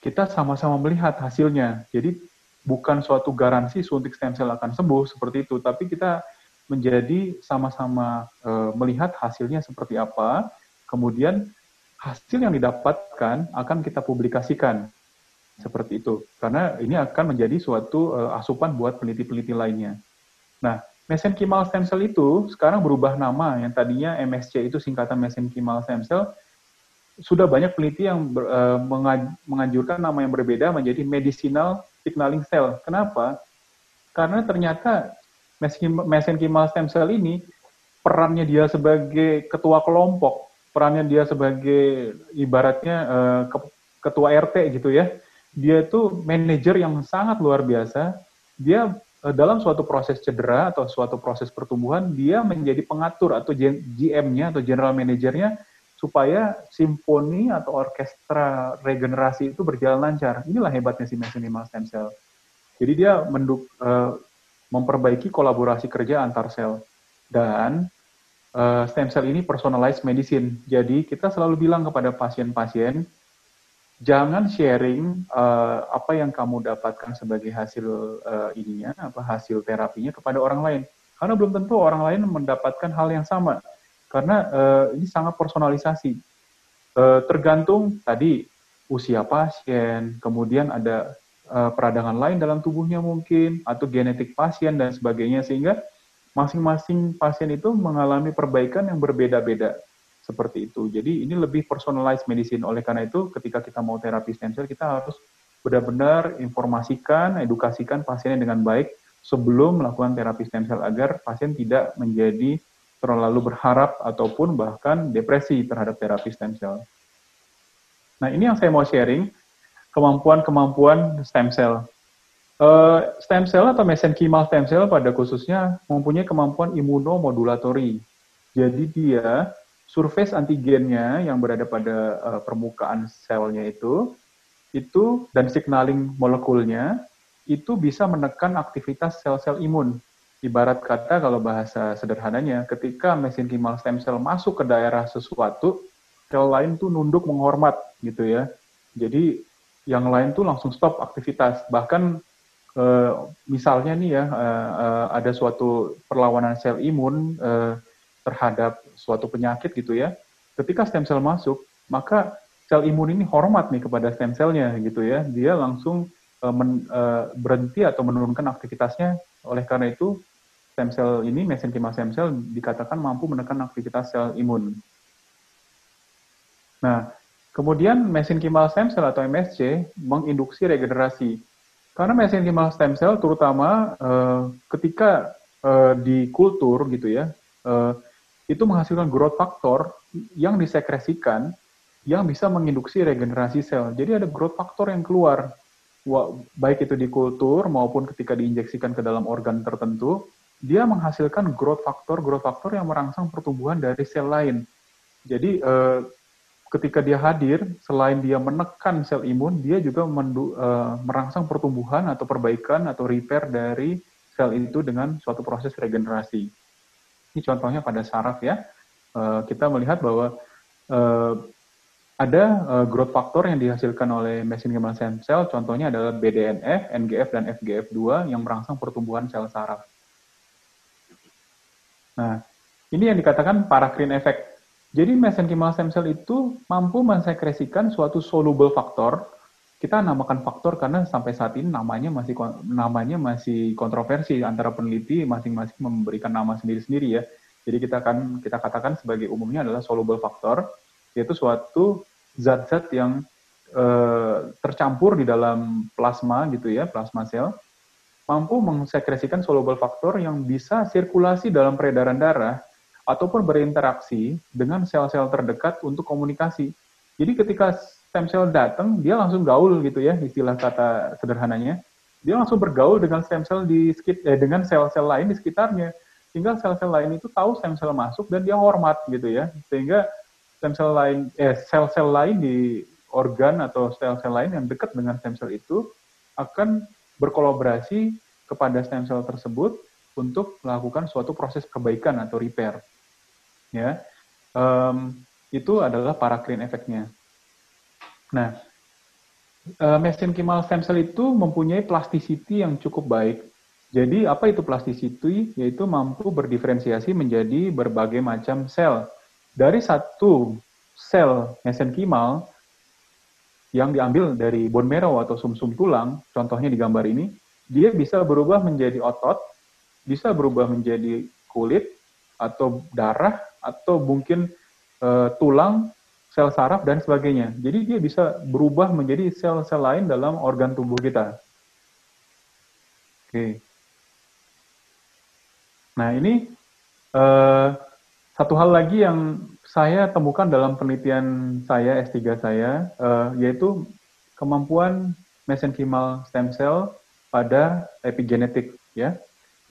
kita sama-sama melihat hasilnya. Jadi bukan suatu garansi suntik stem cell akan sembuh seperti itu, tapi kita menjadi sama-sama melihat hasilnya seperti apa, kemudian hasil yang didapatkan akan kita publikasikan seperti itu. Karena ini akan menjadi suatu asupan buat peneliti-peneliti lainnya. Nah, mesenchymal stem cell itu sekarang berubah nama, yang tadinya MSC itu singkatan mesenchymal stem cell, sudah banyak peneliti yang menganjurkan nama yang berbeda menjadi medicinal signaling cell. Kenapa? Karena ternyata mesenchymal stem cell ini perannya dia sebagai ketua kelompok, perannya dia sebagai ibaratnya ketua RT gitu ya. Dia itu manajer yang sangat luar biasa. Dia dalam suatu proses cedera atau suatu proses pertumbuhan, dia menjadi pengatur atau GM-nya atau general manajernya supaya simfoni atau orkestra regenerasi itu berjalan lancar. Inilah hebatnya si mesenchymal stem cell. Jadi dia memperbaiki kolaborasi kerja antar sel. Dan stem cell ini personalized medicine. Jadi kita selalu bilang kepada pasien-pasien, jangan sharing apa yang kamu dapatkan sebagai hasil hasil terapinya kepada orang lain. Karena belum tentu orang lain mendapatkan hal yang sama. Karena ini sangat personalisasi. Tergantung tadi usia pasien, kemudian ada peradangan lain dalam tubuhnya mungkin, atau genetik pasien dan sebagainya, sehingga masing-masing pasien itu mengalami perbaikan yang berbeda-beda. Seperti itu. Jadi ini lebih personalized medicine. Oleh karena itu, ketika kita mau terapi stem cell, kita harus benar-benar informasikan, edukasikan pasiennya dengan baik sebelum melakukan terapi stem cell agar pasien tidak menjadi terlalu berharap ataupun bahkan depresi terhadap terapi stem cell. Nah, ini yang saya mau sharing, kemampuan-kemampuan stem cell. Stem cell atau mesenchymal stem cell pada khususnya mempunyai kemampuan imunomodulatori. Jadi dia surface antigennya yang berada pada permukaan selnya itu dan signaling molekulnya itu bisa menekan aktivitas sel-sel imun. Ibarat kata kalau bahasa sederhananya, ketika mesenchymal stem cell masuk ke daerah sesuatu, sel lain tuh nunduk menghormat gitu ya. Jadi yang lain tuh langsung stop aktivitas. Bahkan misalnya nih ya, ada suatu perlawanan sel imun terhadap suatu penyakit gitu ya. Ketika stem cell masuk, maka sel imun ini hormat nih kepada stem cell-nya gitu ya. Dia langsung berhenti atau menurunkan aktivitasnya. Oleh karena itu, stem cell ini, mesenchymal stem cell, dikatakan mampu menekan aktivitas sel imun. Nah, kemudian mesenchymal stem cell atau MSC menginduksi regenerasi. Karena mesenchymal stem cell terutama ketika di kultur gitu ya, itu menghasilkan growth factor yang disekresikan yang bisa menginduksi regenerasi sel. Jadi ada growth factor yang keluar, baik itu di kultur maupun ketika diinjeksikan ke dalam organ tertentu, dia menghasilkan growth factor yang merangsang pertumbuhan dari sel lain. Jadi ketika dia hadir, selain dia menekan sel imun, dia juga merangsang pertumbuhan atau perbaikan atau repair dari sel itu dengan suatu proses regenerasi. Ini contohnya pada saraf ya. Kita melihat bahwa ada growth factor yang dihasilkan oleh mesenchymal stem cell, contohnya adalah BDNF, NGF, dan FGF2 yang merangsang pertumbuhan sel saraf. Nah, ini yang dikatakan paracrine effect. Jadi mesenchymal stem cell itu mampu mensekresikan suatu soluble faktor. Kita namakan faktor karena sampai saat ini namanya masih kontroversi antara peneliti, masing-masing memberikan nama sendiri-sendiri ya. Jadi kita katakan sebagai umumnya adalah soluble faktor, yaitu suatu zat-zat yang tercampur di dalam plasma gitu ya, plasma sel, mampu mensekresikan soluble faktor yang bisa sirkulasi dalam peredaran darah ataupun berinteraksi dengan sel-sel terdekat untuk komunikasi. Jadi ketika stem cell datang, dia langsung gaul gitu ya, istilah kata sederhananya. Dia langsung bergaul dengan stem cell dengan sel-sel lain di sekitarnya. Sehingga sel-sel lain itu tahu stem cell masuk dan dia hormat gitu ya. Sehingga sel-sel lain di organ atau sel-sel lain yang dekat dengan stem cell itu akan berkolaborasi kepada stem cell tersebut untuk melakukan suatu proses perbaikan atau repair. ya. Itu adalah paracrine efeknya. Nah, mesenchymal stem cell itu mempunyai plasticity yang cukup baik. Jadi apa itu plasticity? Yaitu mampu berdiferensiasi menjadi berbagai macam sel. Dari satu sel mesenchymal yang diambil dari bone marrow atau sumsum tulang, contohnya di gambar ini, dia bisa berubah menjadi otot, bisa berubah menjadi kulit, atau darah, atau mungkin tulang, sel saraf, dan sebagainya. Jadi dia bisa berubah menjadi sel-sel lain dalam organ tubuh kita. Oke. Nah ini satu hal lagi yang saya temukan dalam penelitian saya, S3 saya, yaitu kemampuan mesenchymal stem cell pada epigenetik. Ya.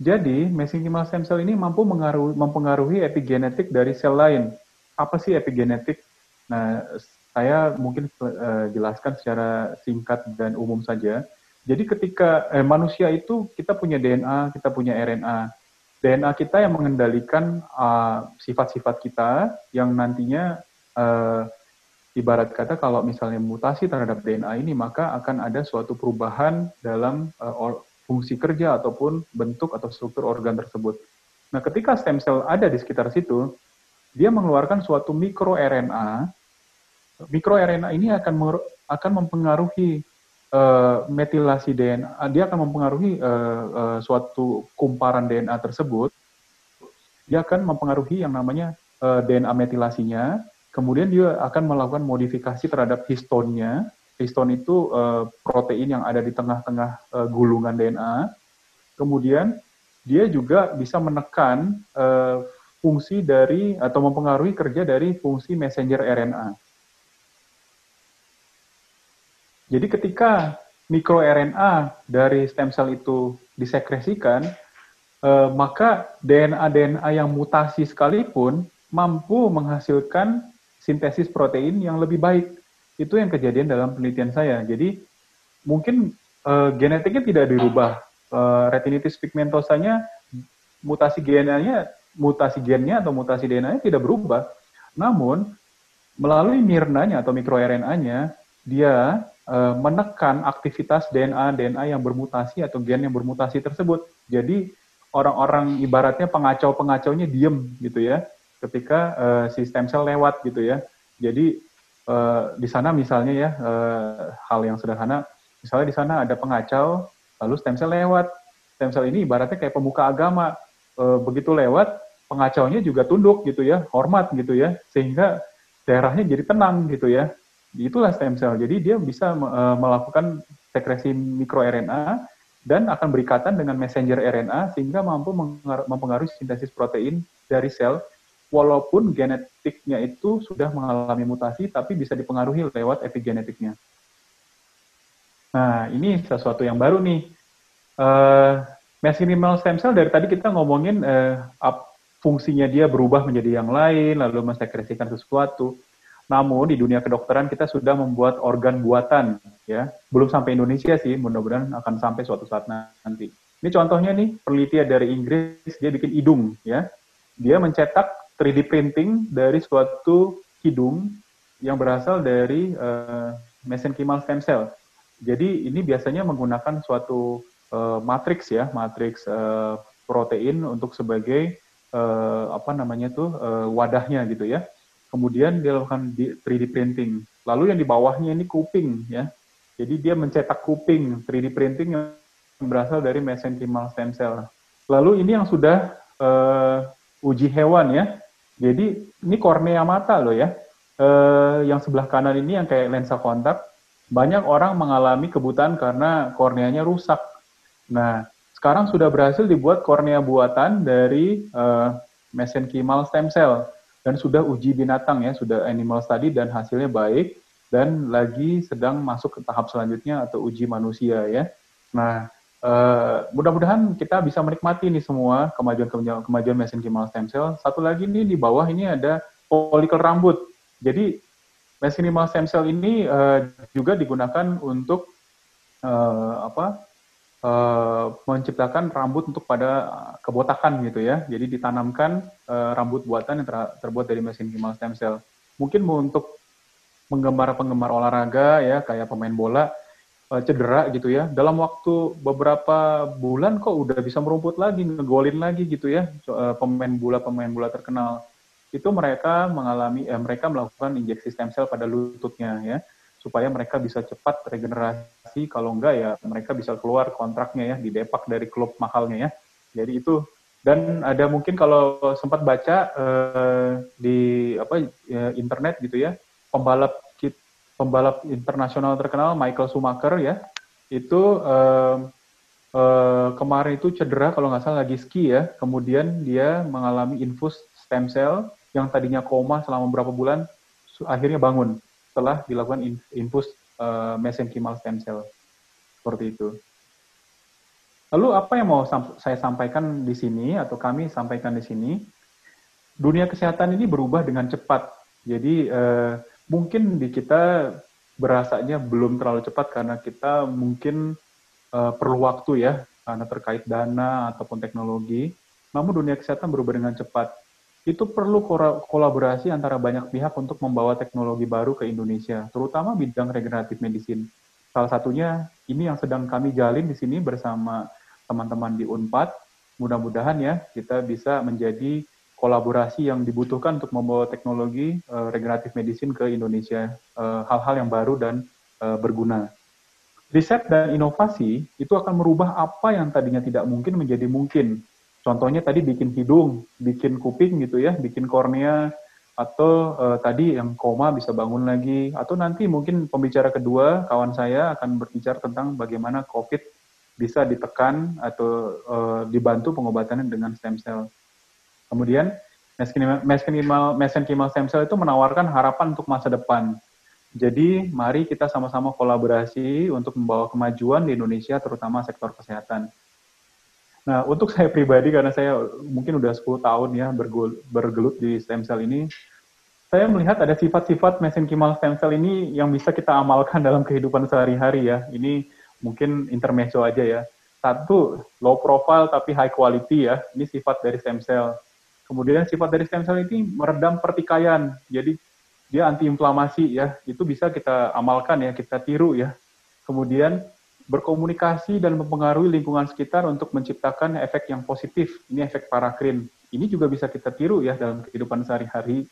Jadi, mesenchymal stem cell ini mampu mempengaruhi epigenetik dari sel lain. Apa sih epigenetik? Nah, saya mungkin jelaskan secara singkat dan umum saja. Jadi ketika manusia itu kita punya DNA, kita punya RNA. DNA kita yang mengendalikan sifat-sifat kita yang nantinya ibarat kata kalau misalnya mutasi terhadap DNA ini maka akan ada suatu perubahan dalam fungsi kerja ataupun bentuk atau struktur organ tersebut. Nah, ketika stem cell ada di sekitar situ, dia mengeluarkan suatu mikro-RNA. Mikro-RNA ini akan mempengaruhi metilasi DNA. Dia akan mempengaruhi suatu kumparan DNA tersebut. Dia akan mempengaruhi yang namanya DNA metilasinya. Kemudian dia akan melakukan modifikasi terhadap histonnya. Histon itu protein yang ada di tengah-tengah gulungan DNA. Kemudian dia juga bisa menekan fungsi dari atau mempengaruhi kerja dari fungsi messenger RNA. Jadi ketika mikroRNA dari stem cell itu disekresikan, maka DNA-DNA yang mutasi sekalipun mampu menghasilkan sintesis protein yang lebih baik. Itu yang kejadian dalam penelitian saya. Jadi mungkin genetiknya tidak dirubah. Retinitis pigmentosanya mutasi gennya atau mutasi DNA-nya tidak berubah. Namun melalui mirna-nya atau mikroRNA-nya dia menekan aktivitas DNA yang bermutasi atau gen yang bermutasi tersebut. Jadi orang-orang ibaratnya pengacau-pengacaunya diem gitu ya. Ketika si stem cell lewat gitu ya. Jadi di sana misalnya ya hal yang sederhana, misalnya di sana ada pengacau, lalu stem cell lewat. Stem cell ini ibaratnya kayak pemuka agama, begitu lewat pengacaunya juga tunduk gitu ya, hormat gitu ya, sehingga daerahnya jadi tenang gitu ya. Itulah stem cell. Jadi dia bisa melakukan sekresi mikroRNA dan akan berikatan dengan messenger RNA sehingga mampu mempengaruhi sintesis protein dari sel. Walaupun genetiknya itu sudah mengalami mutasi, tapi bisa dipengaruhi lewat epigenetiknya. Nah, ini sesuatu yang baru nih. Mesenchymal stem cell dari tadi kita ngomongin fungsinya dia berubah menjadi yang lain, lalu mensekresikan sesuatu. Namun di dunia kedokteran kita sudah membuat organ buatan, ya. Belum sampai Indonesia sih, mudah-mudahan akan sampai suatu saat nanti. Ini contohnya nih, penelitian dari Inggris, dia bikin hidung, ya. Dia mencetak 3D printing dari suatu hidung yang berasal dari mesenchymal stem cell. Jadi ini biasanya menggunakan suatu matriks ya, matriks protein untuk sebagai wadahnya gitu ya. Kemudian dia lakukan 3D printing. Lalu yang di bawahnya ini kuping ya. Jadi dia mencetak kuping 3D printing yang berasal dari mesenchymal stem cell. Lalu ini yang sudah uji hewan ya. Jadi ini kornea mata loh ya. Yang sebelah kanan ini yang kayak lensa kontak. Banyak orang mengalami kebutaan karena korneanya rusak. Nah, sekarang sudah berhasil dibuat kornea buatan dari mesenchymal stem cell. Dan sudah uji binatang ya, sudah animal study dan hasilnya baik. Dan lagi sedang masuk ke tahap selanjutnya atau uji manusia ya. Nah, mudah-mudahan kita bisa menikmati nih semua kemajuan mesenchymal stem cell. Satu lagi nih di bawah ini ada folikel rambut. Jadi mesenchymal stem cell ini juga digunakan untuk menciptakan rambut untuk pada kebotakan gitu ya. Jadi ditanamkan rambut buatan yang terbuat dari mesenchymal stem cell. Mungkin untuk penggemar olahraga ya kayak pemain bola cedera gitu ya, dalam waktu beberapa bulan kok udah bisa merumput lagi, ngegolin lagi gitu ya, pemain bola terkenal. Itu mereka mereka melakukan injeksi stem cell pada lututnya ya, supaya mereka bisa cepat regenerasi, kalau enggak ya mereka bisa keluar kontraknya ya, didepak dari klub mahalnya ya. Jadi itu, dan ada mungkin kalau sempat baca di internet gitu ya, pembalap internasional terkenal Michael Schumacher ya, itu kemarin itu cedera kalau nggak salah lagi ski ya, kemudian dia mengalami infus stem cell yang tadinya koma selama beberapa bulan, akhirnya bangun setelah dilakukan infus mesenchymal stem cell, seperti itu. Lalu apa yang mau saya sampaikan di sini atau kami sampaikan di sini? Dunia kesehatan ini berubah dengan cepat. Jadi mungkin di kita berasanya belum terlalu cepat karena kita mungkin perlu waktu ya, karena terkait dana ataupun teknologi. Namun dunia kesehatan berubah dengan cepat. Itu perlu kolaborasi antara banyak pihak untuk membawa teknologi baru ke Indonesia, terutama bidang regeneratif medicine. Salah satunya ini yang sedang kami jalin di sini bersama teman-teman di Unpad. Mudah-mudahan ya kita bisa menjadi kolaborasi yang dibutuhkan untuk membawa teknologi regeneratif medicine ke Indonesia, hal-hal yang baru dan berguna. Riset dan inovasi itu akan merubah apa yang tadinya tidak mungkin menjadi mungkin. Contohnya tadi bikin hidung, bikin kuping gitu ya, bikin kornea, atau tadi yang koma bisa bangun lagi, atau nanti mungkin pembicara kedua, kawan saya akan berbicara tentang bagaimana COVID bisa ditekan atau dibantu pengobatannya dengan stem cell. Kemudian mesenchymal stem cell itu menawarkan harapan untuk masa depan. Jadi mari kita sama-sama kolaborasi untuk membawa kemajuan di Indonesia, terutama sektor kesehatan. Nah, untuk saya pribadi, karena saya mungkin udah 10 tahun ya bergelut di stem cell ini, saya melihat ada sifat-sifat mesenchymal stem cell ini yang bisa kita amalkan dalam kehidupan sehari-hari ya. Ini mungkin intermezzo aja ya. Satu, low profile tapi high quality ya. Ini sifat dari stem cell. Kemudian sifat dari stem cell ini meredam pertikaian. Jadi dia antiinflamasi ya, itu bisa kita amalkan ya, kita tiru ya. Kemudian berkomunikasi dan mempengaruhi lingkungan sekitar untuk menciptakan efek yang positif. Ini efek parakrin. Ini juga bisa kita tiru ya dalam kehidupan sehari-hari.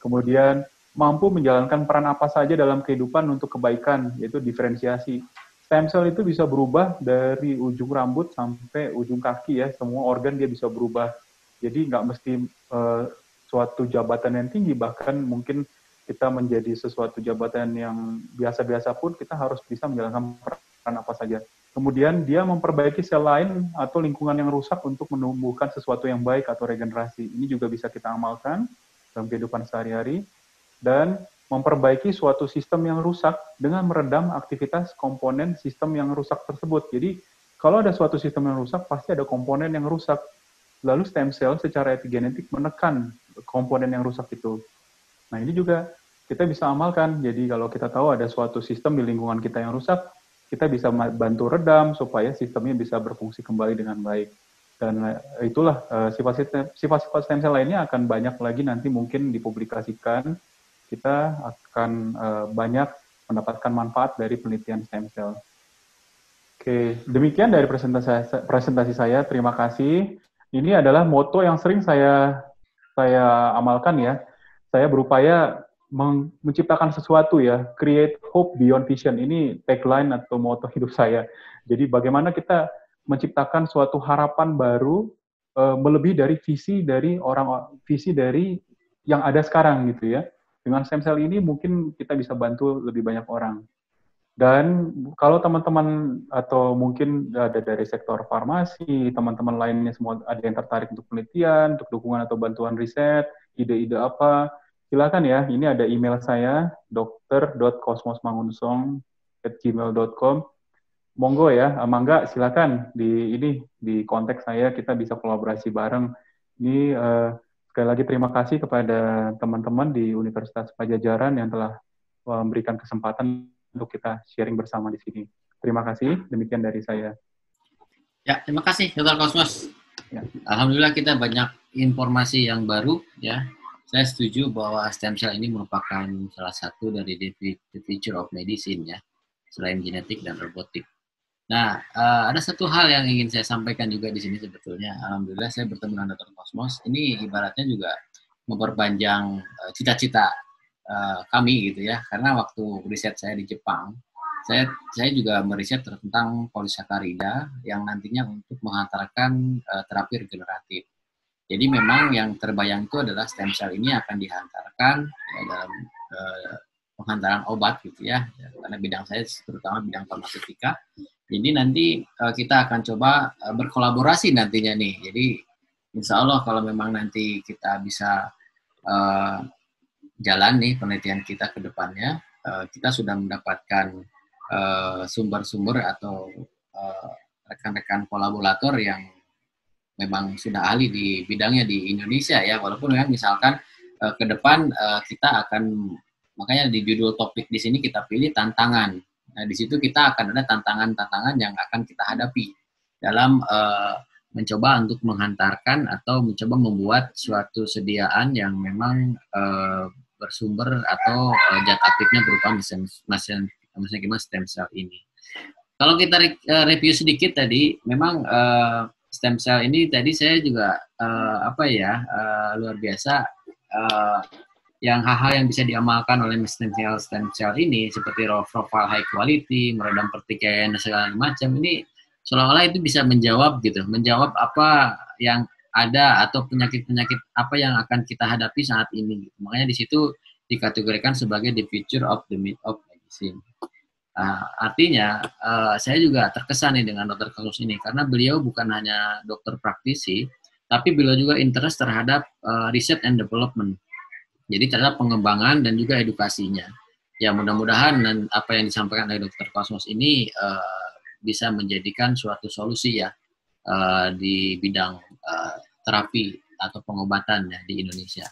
Kemudian mampu menjalankan peran apa saja dalam kehidupan untuk kebaikan, yaitu diferensiasi. Stem cell itu bisa berubah dari ujung rambut sampai ujung kaki ya, semua organ dia bisa berubah. Jadi nggak mesti suatu jabatan yang tinggi, bahkan mungkin kita menjadi sesuatu jabatan yang biasa-biasa pun kita harus bisa menjalankan peran apa saja. Kemudian dia memperbaiki sel lain atau lingkungan yang rusak untuk menumbuhkan sesuatu yang baik atau regenerasi. Ini juga bisa kita amalkan dalam kehidupan sehari-hari. Dan memperbaiki suatu sistem yang rusak dengan meredam aktivitas komponen sistem yang rusak tersebut. Jadi kalau ada suatu sistem yang rusak, pasti ada komponen yang rusak. Lalu stem cell secara epigenetik menekan komponen yang rusak itu. Nah, ini juga kita bisa amalkan. Jadi kalau kita tahu ada suatu sistem di lingkungan kita yang rusak, kita bisa bantu redam supaya sistemnya bisa berfungsi kembali dengan baik. Dan itulah sifat-sifat stem cell lainnya akan banyak lagi nanti mungkin dipublikasikan. Kita akan banyak mendapatkan manfaat dari penelitian stem cell. Oke, demikian dari presentasi saya. Terima kasih. Ini adalah moto yang sering saya amalkan ya. Saya berupaya menciptakan sesuatu ya, create hope beyond vision. Ini tagline atau moto hidup saya. Jadi bagaimana kita menciptakan suatu harapan baru melebihi dari visi dari yang ada sekarang gitu ya. Dengan stem cell ini mungkin kita bisa bantu lebih banyak orang. Dan kalau teman-teman atau mungkin ada dari sektor farmasi, teman-teman lainnya semua ada yang tertarik untuk penelitian, untuk dukungan atau bantuan riset, ide-ide apa, silakan ya. Ini ada email saya, dr.kosmosmangunsong@gmail.com. Monggo ya, mangga silakan di kontak saya, kita bisa kolaborasi bareng. Ini sekali lagi terima kasih kepada teman-teman di Universitas Padjadjaran yang telah memberikan kesempatan untuk kita sharing bersama di sini. Terima kasih, demikian dari saya. Ya, terima kasih Dr. Kosmos. Ya. Alhamdulillah kita banyak informasi yang baru ya. Saya setuju bahwa stem cell ini merupakan salah satu dari the future of medicine ya, selain genetik dan robotik. Nah, ada satu hal yang ingin saya sampaikan juga di sini sebetulnya. Alhamdulillah saya bertemu dengan Dr. Kosmos. Ini ibaratnya juga memperpanjang cita-cita kami gitu ya. Karena waktu riset saya di Jepang, saya juga meriset tentang polisakarida yang nantinya untuk menghantarkan terapi regeneratif. Jadi memang yang terbayang itu adalah stem cell ini akan dihantarkan dalam penghantaran obat gitu ya, karena bidang saya terutama bidang farmaseutika. Jadi nanti kita akan coba berkolaborasi nantinya nih. Jadi insya Allah kalau memang nanti kita bisa jalan nih penelitian kita ke depannya, kita sudah mendapatkan sumber-sumber atau rekan-rekan kolaborator yang memang sudah ahli di bidangnya di Indonesia ya, walaupun memang misalkan ke depan kita akan, makanya di judul topik di sini kita pilih tantangan. Nah, di situ kita akan ada tantangan-tantangan yang akan kita hadapi dalam mencoba untuk menghantarkan atau mencoba membuat suatu sediaan yang memang bersumber atau zat aktifnya berupa mesenkima stem cell ini. Kalau kita review sedikit tadi, memang stem cell ini tadi saya juga luar biasa yang hal-hal yang bisa diamalkan oleh stem cell ini seperti raw profile high quality, meredam pertikaian segala macam, ini seolah-olah itu bisa menjawab apa yang ada atau penyakit-penyakit apa yang akan kita hadapi saat ini. Makanya di situ dikategorikan sebagai the future of medicine. Artinya saya juga terkesan nih dengan Dr. Kosmos ini karena beliau bukan hanya dokter praktisi, tapi beliau juga interest terhadap research and development. Jadi terhadap pengembangan dan juga edukasinya. Ya mudah-mudahan dan apa yang disampaikan oleh Dr. Kosmos ini bisa menjadikan suatu solusi ya di bidang terapi atau pengobatan ya di Indonesia.